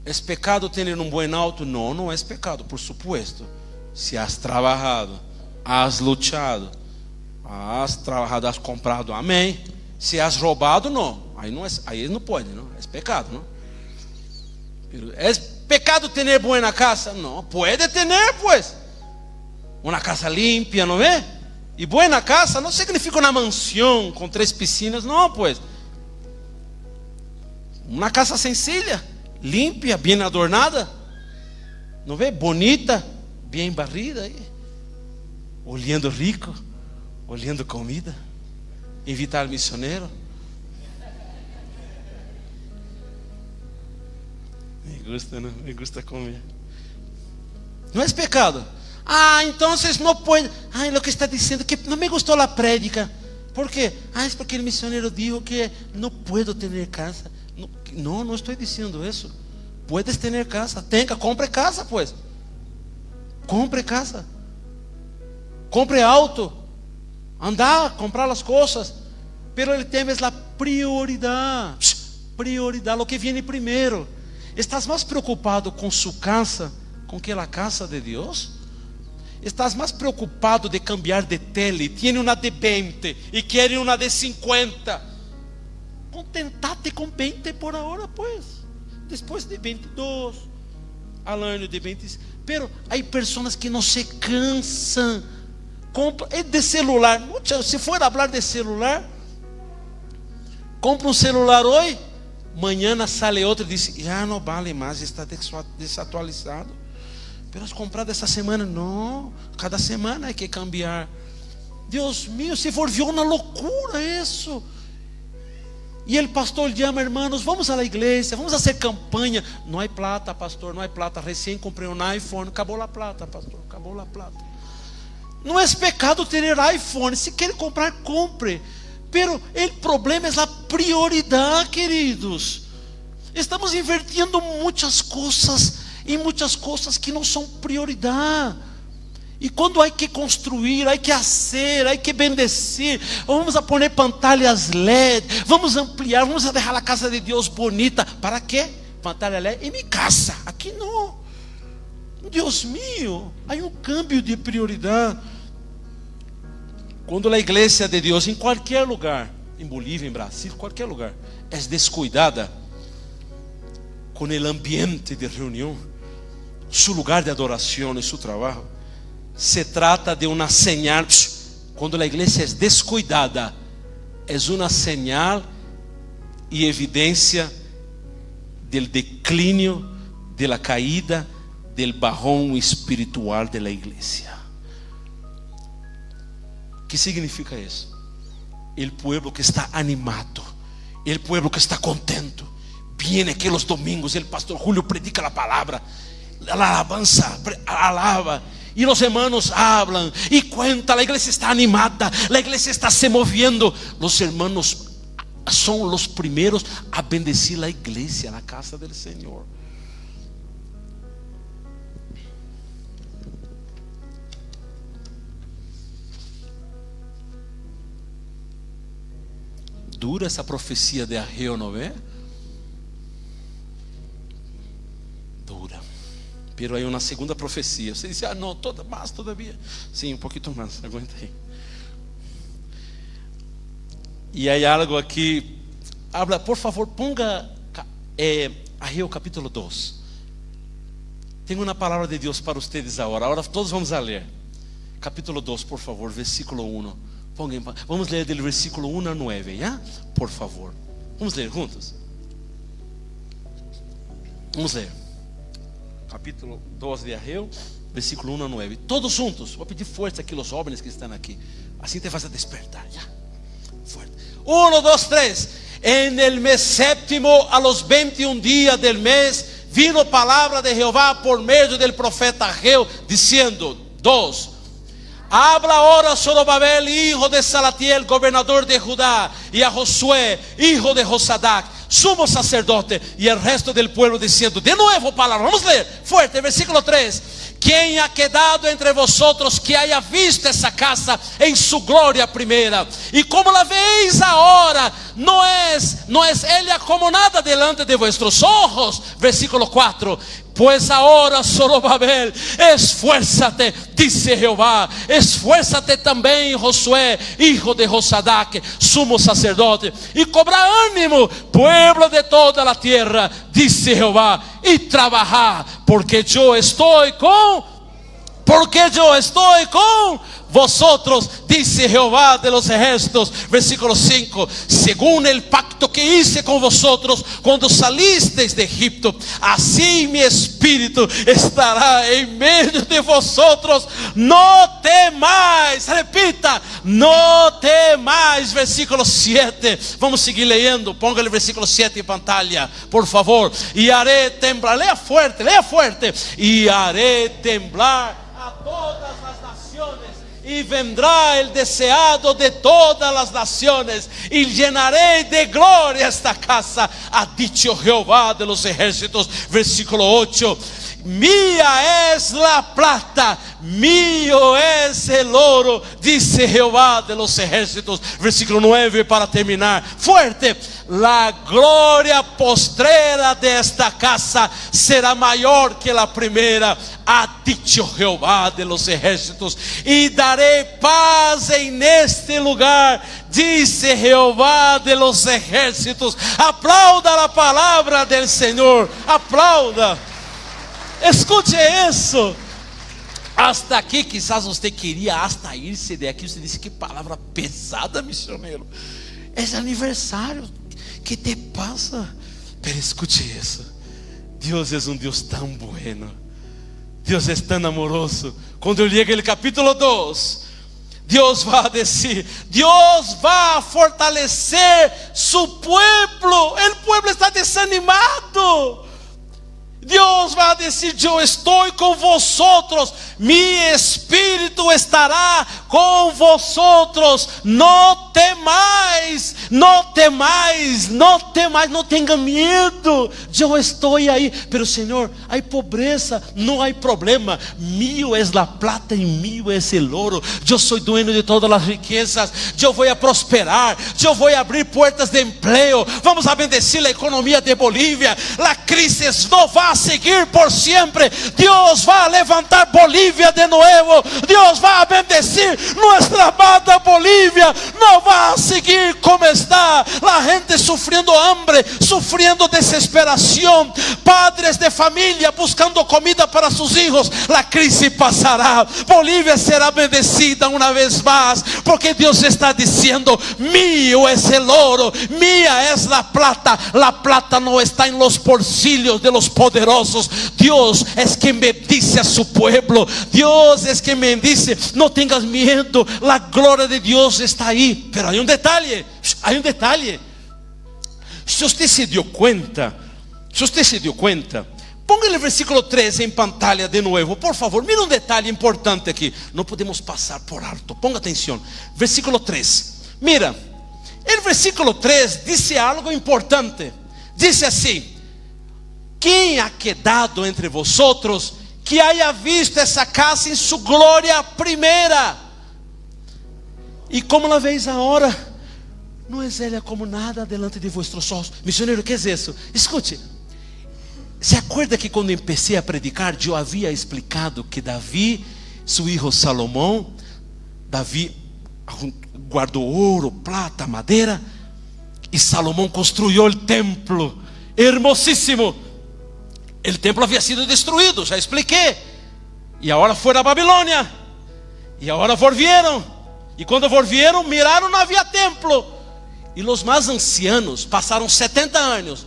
É pecado ter um bom auto? Não, não é pecado, por supuesto. Se has trabalhado, has luchado, has trabalhado, has comprado, amém. Se has roubado, não. Aí não pode, não. É pecado, não. É pecado ter boa casa? Não, pode ter, pues. Uma casa limpa, não é? E boa casa não significa uma mansão com 3 piscinas, não, pues. Uma casa sencilla, limpa, bem adornada, não vê? Bonita, bem barrida aí, olhando rico, olhando comida, invitar missioneiro. gusta, ¿no? Me gusta comer. No es pecado. Entonces no puede. Lo que está diciendo que no me gustó la prédica. ¿Por qué? Es porque el misionero dijo que no puedo tener casa. No estoy diciendo eso. Puedes tener casa, compre casa pues. Compre casa. Compre auto. Andar, comprar las cosas. Pero el tema es la prioridad. Prioridad, lo que viene primero. ¿Estás más preocupado con su casa con que la casa de Dios? ¿Estás más preocupado de cambiar de tele? Tiene una de 20 y quiere una de 50. Contentate con 20 por ahora pues. Después de 22 al año de 20. Pero hay personas que no se cansan. Compra de celular. Si fuera a hablar de celular, compra um celular hoje, amanhã sale outro e diz: já não vale mais, está desatualizado. Pero has comprado essa semana? Não, cada semana hay que cambiar. Deus mío, se volvió uma loucura isso. E o pastor chama: hermanos, vamos à igreja, vamos fazer campanha. Não há plata, pastor, não há plata. Recém comprei um iPhone, acabou a plata, pastor, acabou a plata. Não é pecado ter iPhone. Se quer comprar, compre. Pero o problema é a prioridade, queridos. Estamos invirtiendo muitas coisas em muitas coisas que não são prioridade. E quando há que construir, há que fazer, há que bendecir, vamos a poner pantalhas LED, vamos ampliar, vamos a deixar a casa de Deus bonita. ¿Para quê? Pantalla LED em minha casa. Aqui não. Deus mío, há um cambio de prioridade. Quando a igreja de Deus, em qualquer lugar, em Bolívia, em Brasil, qualquer lugar, é descuidada com o ambiente de reunião, seu lugar de adoração e seu trabalho, se trata de uma señal. Quando a igreja é descuidada, é uma señal e evidência do declínio, da caída, do bajón espiritual da igreja. O que significa isso? O povo que está animado, o povo que está contento, viene aqui os domingos, o pastor Julio predica a palavra, a alabanza, alaba, e os hermanos hablan e cuentan, a igreja está animada, a igreja está se moviendo. Os hermanos são os primeiros a bendecir a igreja, a casa do Senhor. Dura essa profecia de Ageu, não é? Dura. Pero aí uma segunda profecia. Você disse: não, mais todavia. Sim, um pouquinho mais, aguenta aí. E aí algo aqui. Habla, por favor, ponga Ageu capítulo 2. Tenho uma palavra de Deus para vocês agora. Agora todos vamos a ler. Capítulo 2, por favor, versículo 1. Vamos ler do versículo 1 a 9, ¿ya? Por favor. Vamos ler juntos. Vamos ler. Capítulo 2 de Ageu, versículo 1 a 9. Todos juntos. Vou pedir força aqui aos jovens que estão aqui. Assim te vas a despertar, ¿ya? Fuerte. 1, 2, 3. En el mes séptimo, a los 21 días del mes, vino palabra de Jehová por medio del profeta Ageu, diciendo: 2. Habla ahora a Zorobabel, hijo de Salatiel, gobernador de Judá, y a Josué, hijo de Josadac, sumo sacerdote, y el resto del pueblo, diciendo, de nuevo palabra, vamos a leer, fuerte, versículo 3. ¿Quién ha quedado entre vosotros que haya visto esa casa en su gloria primera? Y como la veis ahora, no es ella como nada delante de vuestros ojos. Versículo 4. Pues ahora, Zorobabel, esfuérzate, dice Jehová, esfuérzate también, Josué, hijo de Josadac, sumo sacerdote, y cobra ánimo, pueblo de toda la tierra, dice Jehová, y trabajad, porque yo estoy porque eu estou com vosotros, dice Jehová de los ejércitos. Versículo 5: según el pacto que hice con vosotros cuando salisteis de Egipto, así mi espíritu estará en medio de vosotros. No temáis, repita, no temáis. Versículo 7, vamos seguir leyendo. Ponga el versículo 7 en pantalla, por favor. Y haré temblar, lea fuerte, y haré temblar a todas las naciones, y vendrá el deseado de todas las naciones, y llenaré de gloria esta casa, ha dicho Jehová de los ejércitos. Versículo 8: mía es la plata, mío es el oro, dice Jehová de los ejércitos. Versículo 9, para terminar, fuerte: la gloria postrera de esta casa será mayor que la primera, ha dicho Jehová de los ejércitos. Y daré paz en este lugar, dice Jehová de los ejércitos. Aplauda la palabra del Señor, aplauda. Escute isso. Hasta aqui, quizás você queria hasta irse de aqui. Você disse: que palavra pesada, missioneiro. É aniversário. Que te passa? Pero escute isso. Deus é um Deus tão bueno. Deus é tão amoroso. Quando eu li aquele capítulo 2, Deus vai dizer, Deus vai fortalecer su pueblo. O pueblo está desanimado. Deus vai dizer: eu estou com vosotros, mi espírito estará com vosotros. Não temais, não temais, não temais, não tenha medo. Eu estou aí. Pero Senhor, há pobreza, não há problema. Mío es la plata e mío es el oro. Eu sou dueño de todas as riquezas. Eu vou a prosperar. Eu vou abrir puertas de emprego. Vamos a bendecir a economia de Bolívia. La crisis não vai a seguir por sempre. Deus vai levantar Bolívia de novo. Deus vai a bendecir nuestra amada Bolívia. Não vai a seguir como está. La gente sufriendo hambre, sufriendo desesperação. Padres de família buscando comida para sus hijos. La crisis passará. Bolívia será bendecida uma vez mais, porque Deus está dizendo: mío es el oro, mía es la plata. La plata no está en los bolsillos de los poderosos. Dios es quien bendice a su pueblo. Dios es quien bendice. No tengas miedo, la gloria de Dios está ahí. Pero hay un detalle, Se você se deu conta, ponga o versículo 13 em pantalla de novo, por favor. Mira um detalhe importante aqui, não podemos passar por alto. Ponga atenção, versículo 3. Mira, o versículo 3 diz algo importante. Diz assim: quem ha quedado entre vosotros que haya visto essa casa em sua glória primeira? E como la veis agora, não é ela como nada delante de vossos olhos. Missionário, que é isso? Escute. Se acorda que quando empecé a predicar, eu havia explicado que Davi, seu filho Salomão, Davi guardou ouro, prata, madeira, e Salomão construiu o templo, hermosíssimo. O templo havia sido destruído, já expliquei. E agora foi a Babilônia. E agora volvieron. E quando volvieron, miraram, não havia templo. E os mais ancianos passaram 70 anos.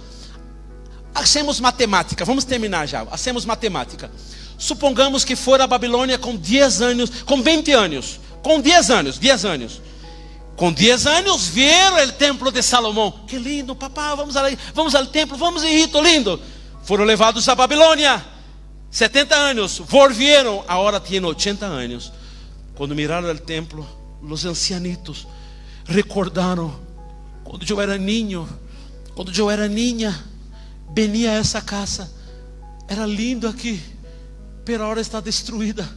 Hacemos matemática, vamos terminar já. Hacemos matemática. Supongamos que for a Babilônia com 10 anos, com 20 anos, com 10 anos. Com 10 anos vieram o templo de Salomão. Que lindo, papá, vamos ao templo, vamos, hijito, lindo. Foram levados a Babilônia. 70 anos, volvieron, agora tinham 80 anos. Quando miraram o templo, os ancianitos recordaram: quando eu era niño, quando eu era niña, venia a essa casa, era lindo aqui, pero agora está destruída.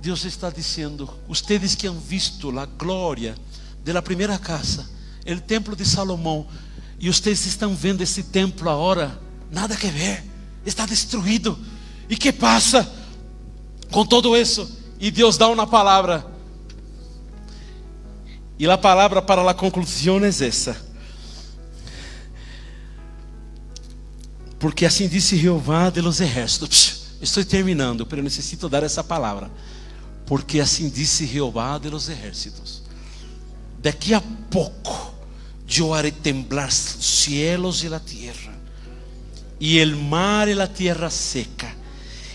Deus está dizendo: ustedes que han visto a glória de la primeira casa, o templo de Salomão, e ustedes estão vendo esse templo agora, nada que ver, está destruído. E que passa com todo isso? E Deus dá uma palavra. E a palavra para a conclusão é essa: porque assim disse Jeová de los ejércitos. estou terminando, pero necessito dar essa palavra, porque assim disse Jeová de los ejércitos: daqui a pouco eu haré temblar os cielos e a terra, e el mar e a terra seca,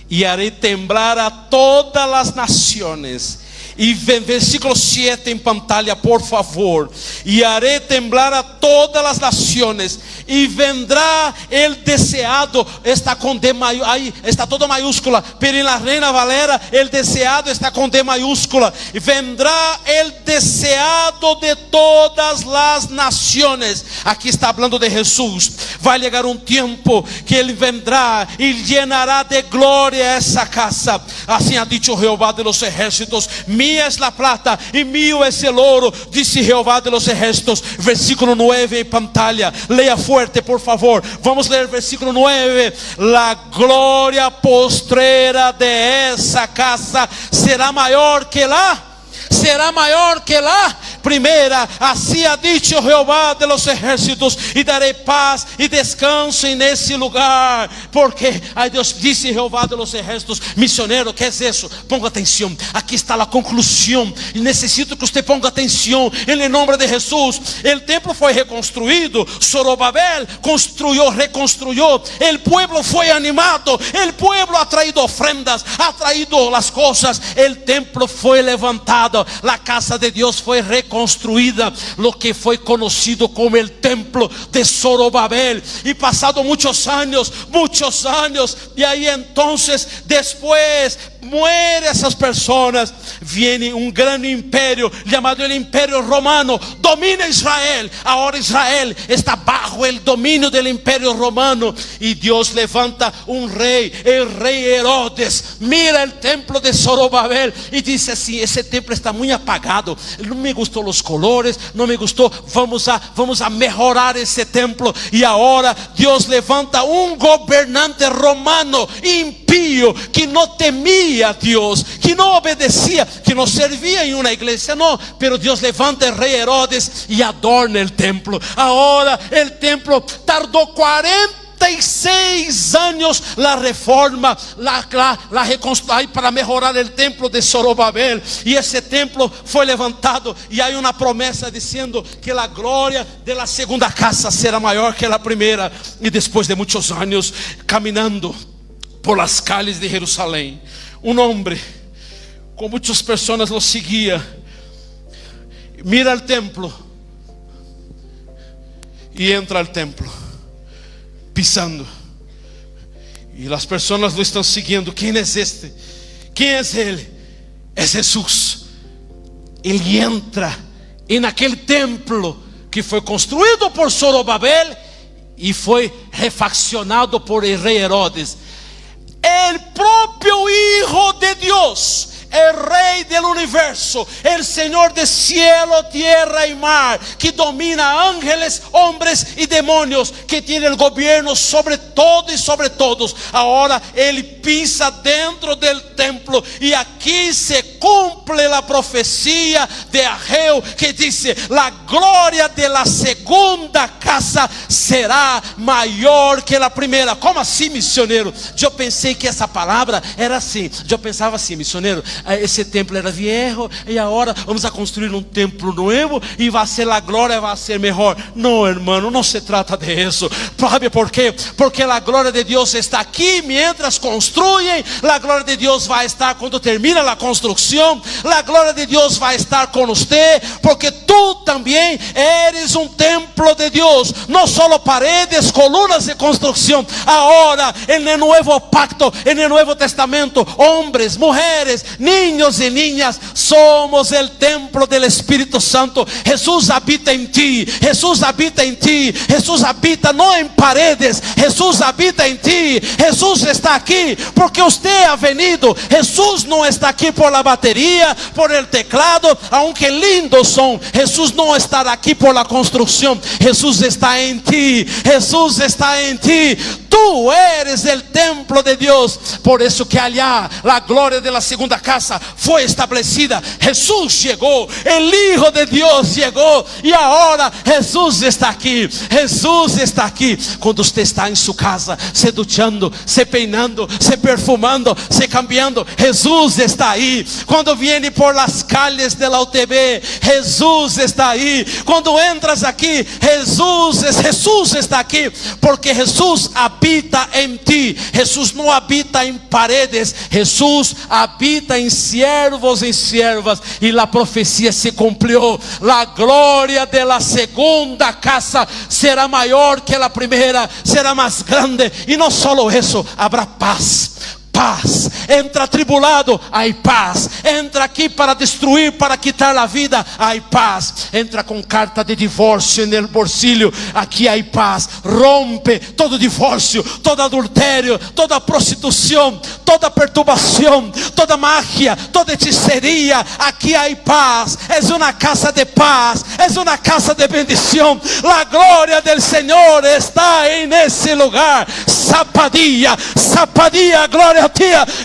e haré temblar a todas as nações. E versículo 7 em pantalla, por favor. E haré temblar a todas as nações, e vendrá el deseado. Está com D maiúscula, aí está todo maiúscula, pero na Reina Valera el deseado está com D maiúscula. E vendrá el deseado de todas as nações. Aqui está falando de Jesus. Vai chegar um tempo que ele vendrá e llenará de glória essa casa. Assim ha dicho Jeová de los ejércitos: mía es la plata y mío es el oro, dice Jehová de los ejércitos. Versículo 9 en pantalla, leia fuerte por favor. Vamos ler versículo 9. La gloria postrera de esa casa será maior que la primeira. Assim ha dicho Jehová de los ejércitos: e darei paz e descanso nesse lugar. Porque, ai Deus, disse Jehová de los ejércitos. Missionário, que é isso? Ponga atenção, aqui está a conclusão, e necessito que você ponga atenção, em nome de Jesus. O templo foi reconstruído, Zorobabel reconstruyó, o pueblo foi animado, o pueblo ha traído ofrendas, ha traído as coisas, o templo foi levantado, a casa de Deus foi reconstruída, lo que foi conhecido como o templo de Zorobabel. E passado muitos anos, e aí entonces depois muere essas pessoas, viene um grande império chamado o Império Romano, domina Israel. Agora Israel está bajo o domínio do Império Romano, e Deus levanta um rei, o rei Herodes. Mira o templo de Zorobabel e diz assim: esse templo está muito apagado, não me gostou os colores, não me gostou, vamos a melhorar esse templo. E agora Deus levanta um governante romano impío, que não temia a Deus, que não obedecia, que não servia em uma igreja, não. Pero Deus levanta o rei Herodes e adorna o templo. Agora o templo tardou 46 anos la reforma, la reconstrução para melhorar o templo de Zorobabel. E esse templo foi levantado, e há uma promessa dizendo que a glória da segunda casa será maior que a primeira. E depois de muitos anos caminhando por las calles de Jerusalém, um homem com muitas pessoas lo seguia, mira o templo e entra al templo pisando, e as pessoas lo estão seguindo. Quem é este? Quem é ele? É Jesus. Ele entra naquele templo que foi construído por Zorobabel e foi refaccionado por el rei Herodes. El próprio Hijo de Deus, el Rey del universo, el Señor de cielo, tierra y mar, que domina ángeles, hombres y demonios, que tiene el gobierno sobre todo y sobre todos. Ahora Él pisa dentro del templo, y aquí se cumple la profecía de Ageo, que dice: la gloria de la segunda casa será maior que la primera. Como assim, missionário? Eu pensei que essa palavra era assim. Eu pensava assim, missionário, esse templo era viejo e agora vamos a construir um templo novo e vai ser a glória, vai ser melhor. Não, hermano, não se trata de isso. ¿Sabe por quê? Porque a glória de Deus está aqui mientras construem. A glória de Deus vai estar quando termina a construção. A glória de Deus vai estar com você, porque tu também eres um templo de Deus. Não só paredes, colunas de construção. Agora, no novo pacto, no Novo Testamento, homens, mulheres, niños e niñas, somos o templo do Espírito Santo. Jesus habita em ti. Jesus habita em ti. Jesus habita não em paredes. Jesus habita em ti. Jesus está aqui porque você ha venido. Jesus não está aqui por la bateria, por el teclado, aunque lindos são. Jesus não estará aqui por la construção. Jesús está en ti. Jesús está en ti. Tú eres el templo de Dios. Por eso que allá la gloria de la segunda casa fue establecida. Jesús llegó, el Hijo de Dios llegó, y ahora Jesús está aquí. Jesús está aquí. Cuando usted está en su casa, se duchando, se peinando, se perfumando, se cambiando, Jesús está ahí. Cuando viene por las calles de la UTB, Jesús está ahí. Cuando entras aquí, Jesús está aquí, porque Jesús habita en ti. Jesús no habita en paredes, Jesús habita en siervos y siervas, y la profecía se cumplió. La gloria de la segunda casa será mayor que la primera, será más grande, y no solo eso, habrá paz. Paz. Entra atribulado, hay paz. Entra aqui para destruir, para quitar a vida, hay paz. Entra com carta de divórcio no bolsillo, aqui hay paz. Rompe todo divórcio, todo adultério, toda prostituição, toda perturbação, toda magia, toda hechiceria. Aqui hay paz. É uma casa de paz, é uma casa de bendição. A glória del Senhor está en ese lugar. Zapadilla, zapadilla, glória.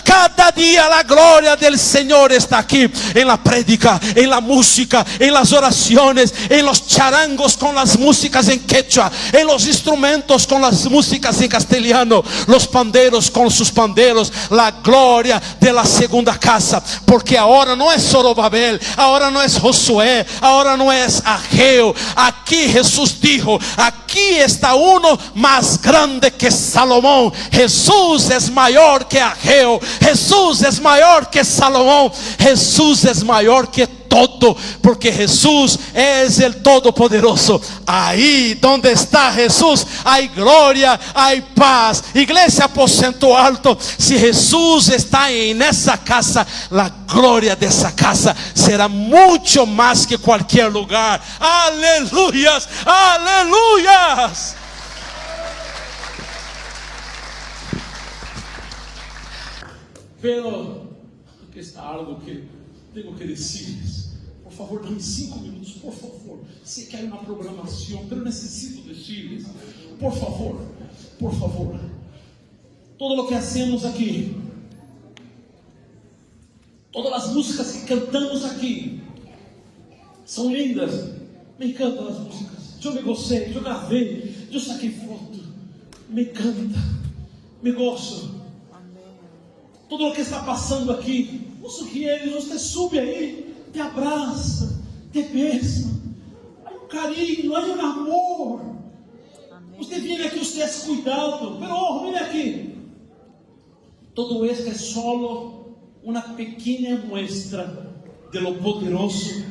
Cada día la gloria del Señor está aquí, en la prédica, en la música, en las oraciones, en los charangos con las músicas en quechua, en los instrumentos con las músicas en castellano, los panderos con sus panderos. La gloria de la segunda casa, porque ahora no es Zorobabel, ahora no es Josué, ahora no es Ageo. Aquí Jesús dijo, aquí está uno más grande que Salomón. Jesús es mayor que Ageo, Jesús es mayor que Salomón, Jesús es mayor que todo, porque Jesús es el Todopoderoso. Ahí donde está Jesús hay gloria, hay paz. Iglesia aposento alto, si Jesús está en esa casa, la gloria de esa casa será mucho más que cualquier lugar. Aleluyas, aleluyas. Pero aquí está algo que tengo que decirles. Por favor, dame 5 minutos, por favor. Sé que hay una programación, pero necesito decirles. Por favor, por favor. Todo lo que hacemos aquí, todas las músicas que cantamos aquí, son lindas. Me encantan las músicas. Yo me gocé, yo grabé, yo saqué foto. Me encanta, me gozo. Todo o que está passando aqui, os sugieres, você sube aí, te abraça, te besa. Há um carinho, há um amor. Amém. Você vem aqui, você é cuidado. Pero, mire aqui. Todo esto é solo uma pequena muestra de lo poderoso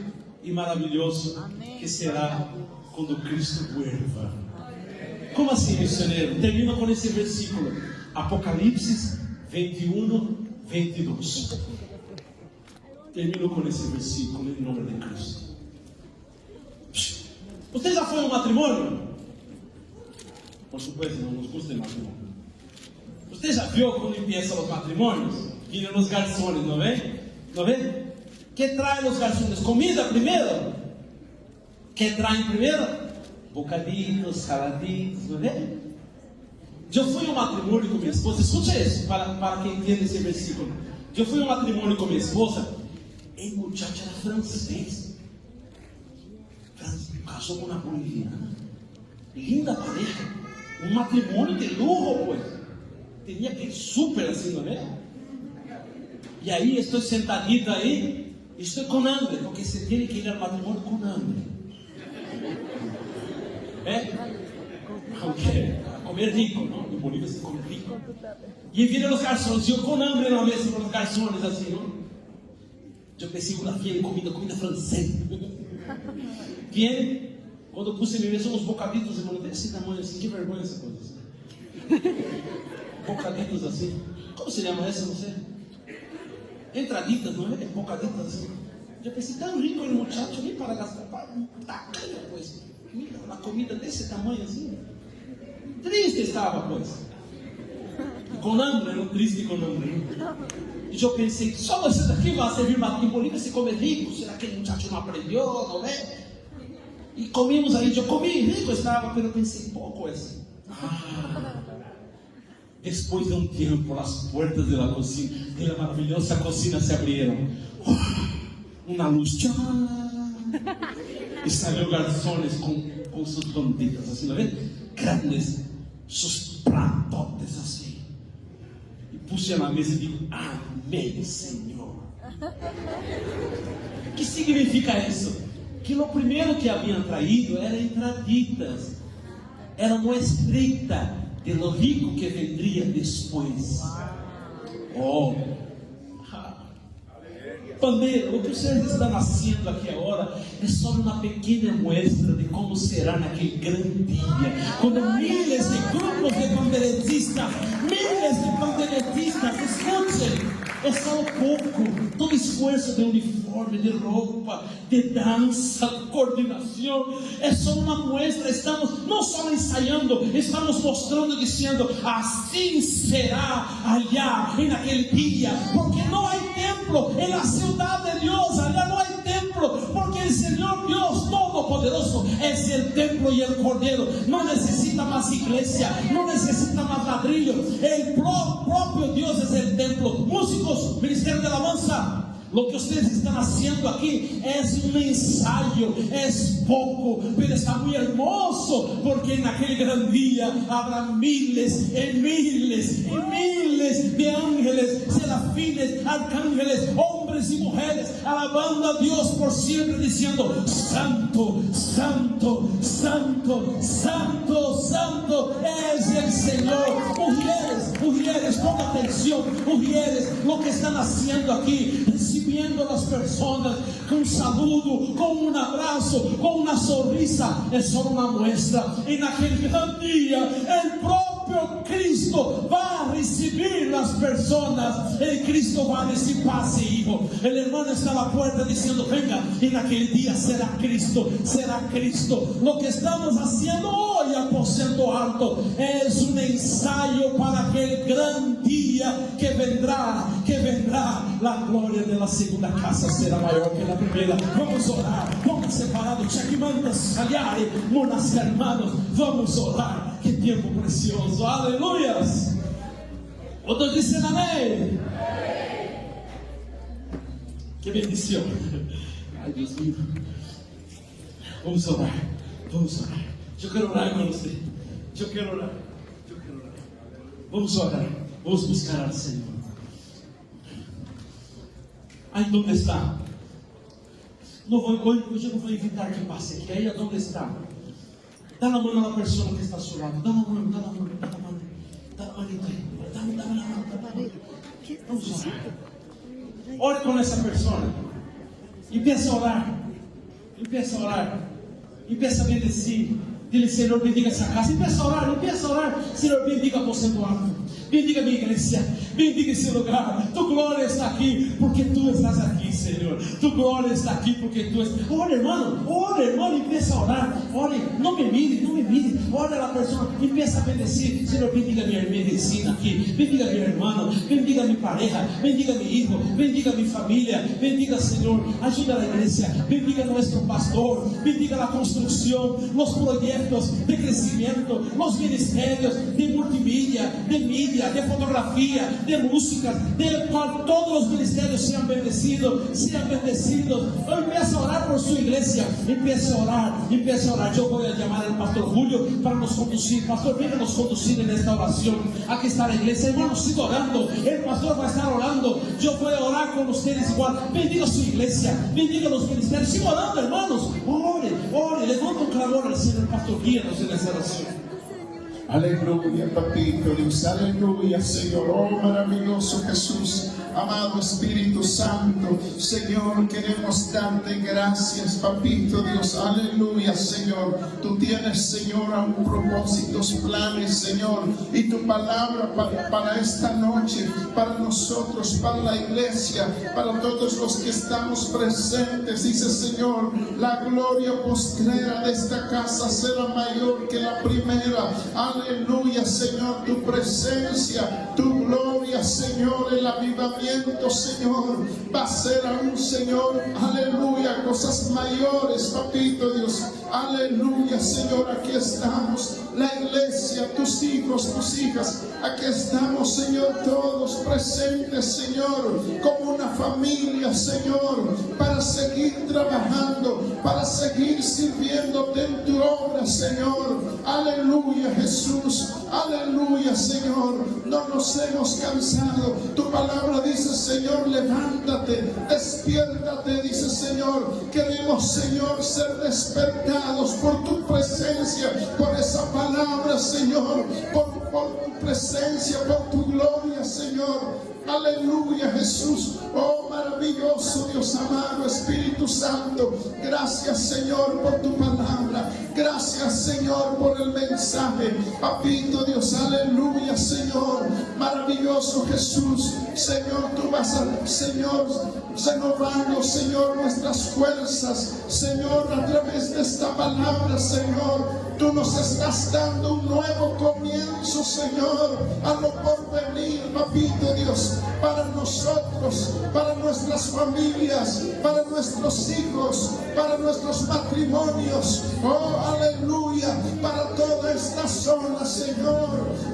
e maravilhoso Amém. Que será quando Cristo vuelva. Amém. Como assim, missionário? Termino com esse versículo. Apocalipse 21, 22. Termino com esse versículo em nome de Cristo. Você já foi a um matrimônio? Por supuesto, não nos gusta o matrimônio. Você já viu quando começam os matrimônios? Viram os garçons, não vem? Não vem? Que traem os garçons? Comida primeiro? Que traem primeiro? Bocadinhos, saladitos, não vem? Eu fui a um matrimônio com minha esposa. Escute isso, para quem entende esse versículo. Eu fui a um matrimônio com minha esposa. E o muchacho era francês. Casou com uma boliviana. Linda pareja. Um matrimônio de luxo, pois. Tinha aquele super assim, não é? E aí, estou sentadito aí. Estou com hambre, porque você tem que ir ao matrimônio com hambre. É? Comer rico, não? No Bolívia se come rico. E viram os garçons, eu com hambre na mesa para os garçons assim, não? Eu pensei na fiel comida francesa. Viene, quando eu pus em mesa uns bocaditos, irmão, desse tamanho assim, que vergonha essa coisa assim. Bocaditos assim. Como se chama essa, não sei? Entraditas, não é? Bocaditas assim. Eu pensei, tão rico o muchacho, nem para gastar. Tacanha, pois. Uma comida desse tamanho assim. Triste estava, pois. Com hambre, não triste com hambre. E eu pensei, só você daqui vai servir em Bolívia se comer rico? Será que o muchacho não aprendeu, não é? Y comimos ahí, yo comí, rico estaba, pero pensé, poco es. Después de un tiempo, las puertas de la cocina, de la maravillosa cocina se abrieron. Una luz, ¡chan! Y salió garzones con sus banditas, así, ¿lo ven? Grandes, sus platotes así. Y puse a la mesa y digo, amén, Señor. ¿Qué significa eso? Que lo primero que habían traído eran entraditas, era muestrita de lo rico que vendría después. Oh, Pandeiro, o que vocês estão haciendo aqui agora é só uma pequena muestra de como será naquele grande dia, quando miles de grupos de pandeiretistas, escutem, é só pouco, todo esforço de uniforme, de roupa, de dança, de coordenação, é só uma muestra. Estamos não só ensaiando, estamos mostrando, dizendo, assim será allá, naquele dia, porque não há templo en la ciudad de Dios, allá no hay templo, porque el Señor Dios Todopoderoso es el templo y el Cordero. No necesita más iglesia, no necesita más ladrillo, el propio Dios es el templo. Músicos, ministerio de alabanza, lo que ustedes están haciendo aquí es un ensayo, es poco, pero está muy hermoso, porque en aquel gran día habrá miles y miles y miles de ángeles, serafines, arcángeles, hombres y mujeres, alabando a Dios por siempre, diciendo, Santo, Santo, Santo, Santo, Santo es el Señor. Mujeres, pongan atención, mujeres, lo que están haciendo aquí, recibiendo a las personas con un saludo, con un abrazo, con una sonrisa, es solo una muestra. En aquel gran día, el propio Cristo va a recibir las personas. El Cristo va a decir, pase, hijo. El hermano está a la puerta diciendo, venga, en aquel día será Cristo, será Cristo. Lo que estamos haciendo hoy, aposento alto, es un ensayo para aquel gran día que vendrá. La gloria de la segunda casa será mayor que la primera. Vamos a orar, vamos separados, chaquimantas, saliare, monas hermanos, vamos a orar. Qué tiempo precioso, aleluyas. Otros dicen amén. Qué bendición. Ay, Dios mío. Vamos a orar. Yo quiero orar con usted. Yo quiero orar. Vamos a orar. Vamos a buscar al Señor. Aí onde está? Hoje eu não vou evitar que passe aqui. Aí onde está? Dá na mão a pessoa que está ao seu lado. Dá na mão. Dá na mão. Vamos orar. Ore com essa pessoa. Empieza a orar. Empieza a bendecir. Dile, Senhor, bendiga essa casa. Empieza a orar. Senhor, bendiga o aposento alto. Bendiga a minha igreja, bendiga esse lugar. Tu glória está aqui, porque tu estás aqui, Senhor. Tu glória está aqui, porque tu estás. Ora, irmão, empieza a orar. Ore, não me mire. Ora a pessoa, empieza a bendecir. Senhor, bendiga minha medicina aqui. Bendiga minha irmã, bendiga minha pareja, bendiga meu filho, bendiga minha família. Bendiga, Senhor, ajuda a igreja. Bendiga nosso pastor. Bendiga a construção, os projetos de crescimento, os ministérios de multimídia, de mídia, de fotografia, de música, de cual todos los ministerios sean bendecidos. Empieza a orar por su iglesia, empieza a orar. Yo voy a llamar al pastor Julio para nos conducir. Pastor, venga nos conducir en esta oración. Aquí está la iglesia, hermanos, siga orando. El pastor va a estar orando. Yo voy a orar con ustedes igual. Bendiga su iglesia, bendiga los ministerios. Siga orando, hermanos. Ore, levanta un clamor al Señor. Pastor, guíanos en esta oración. Aleluya, papito Dios, aleluya, Señor, oh maravilloso Jesús, amado Espíritu Santo, Señor, queremos darte gracias, papito Dios, aleluya, Señor, tú tienes, Señor, aún propósitos, planes, Señor, y tu palabra para esta noche, para nosotros, para la iglesia, para todos los que estamos presentes, dice, Señor, la gloria postrera de esta casa será mayor que la primera, aleluya. Aleluya, Señor, tu presencia, tu gloria, Señor, el avivamiento, Señor, va a ser aún, Señor, aleluya, cosas mayores, papito Dios. Aleluya, Señor, aquí estamos, la iglesia, tus hijos, tus hijas, aquí estamos, Señor, todos presentes, Señor, como una familia, Señor, para seguir trabajando, para seguir sirviéndote en tu obra, Señor. Aleluya, Jesús, aleluya, Señor, no nos hemos cansado. Tu palabra dice, Señor, levántate, despiértate, dice, Señor. Queremos, Señor, ser despertados por tu presencia, por esa palabra, Señor, por tu presencia, por tu gloria, Señor. Aleluya, Jesús. Oh, maravilloso Dios amado, Espíritu Santo. Gracias, Señor, por tu palabra. Gracias, Señor, por el mensaje. Papito Dios, aleluya, Señor. Maravilloso Jesús. Señor, tú vas a, Señor, renovando, Señor, nuestras fuerzas. Señor, a través de esta palabra, Señor, tú nos estás dando un nuevo comienzo, Señor, a lo porvenir, papito Dios, para nosotros, para nuestras familias, para nuestros hijos, para nuestros matrimonios. Oh, aleluya, para toda esta zona, Señor.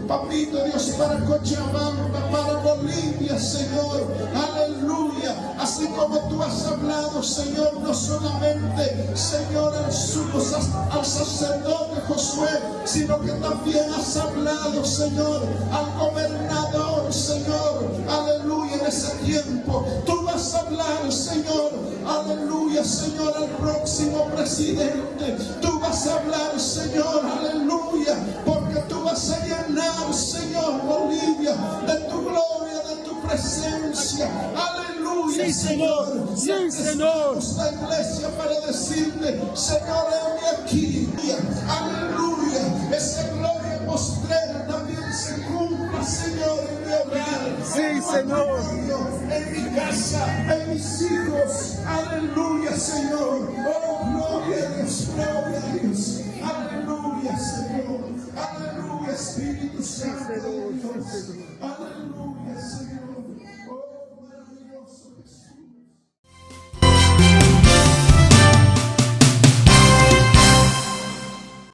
Papito Dios, para Cochabamba, para Bolivia, Señor. Aleluya. Así como tú has hablado, Señor, no solamente, Señor, al sacerdote Josué, sino que también has hablado, Señor, al gobernador, Señor. Aleluya, en ese tiempo. Tú vas a hablar, Señor. Aleluya, Señor, al próximo presidente. Tú vas a hablar, Señor. Aleluya, porque tú vas a llenar, Señor, Bolivia de tu gloria, de tu presencia. Aleluya, Sí, Señor. Sí, Señor. La iglesia para decirte, Señor, heme aquí. Aleluya, esa gloria postrera también se cumpla, Señor, en mi hogar. Sí, Señor. En mi casa, en mis hijos. Aleluya, Señor. Oh, gloria a Dios, gloria a Dios. Aleluya, Señor. Aleluya, Espíritu Santo de Dios.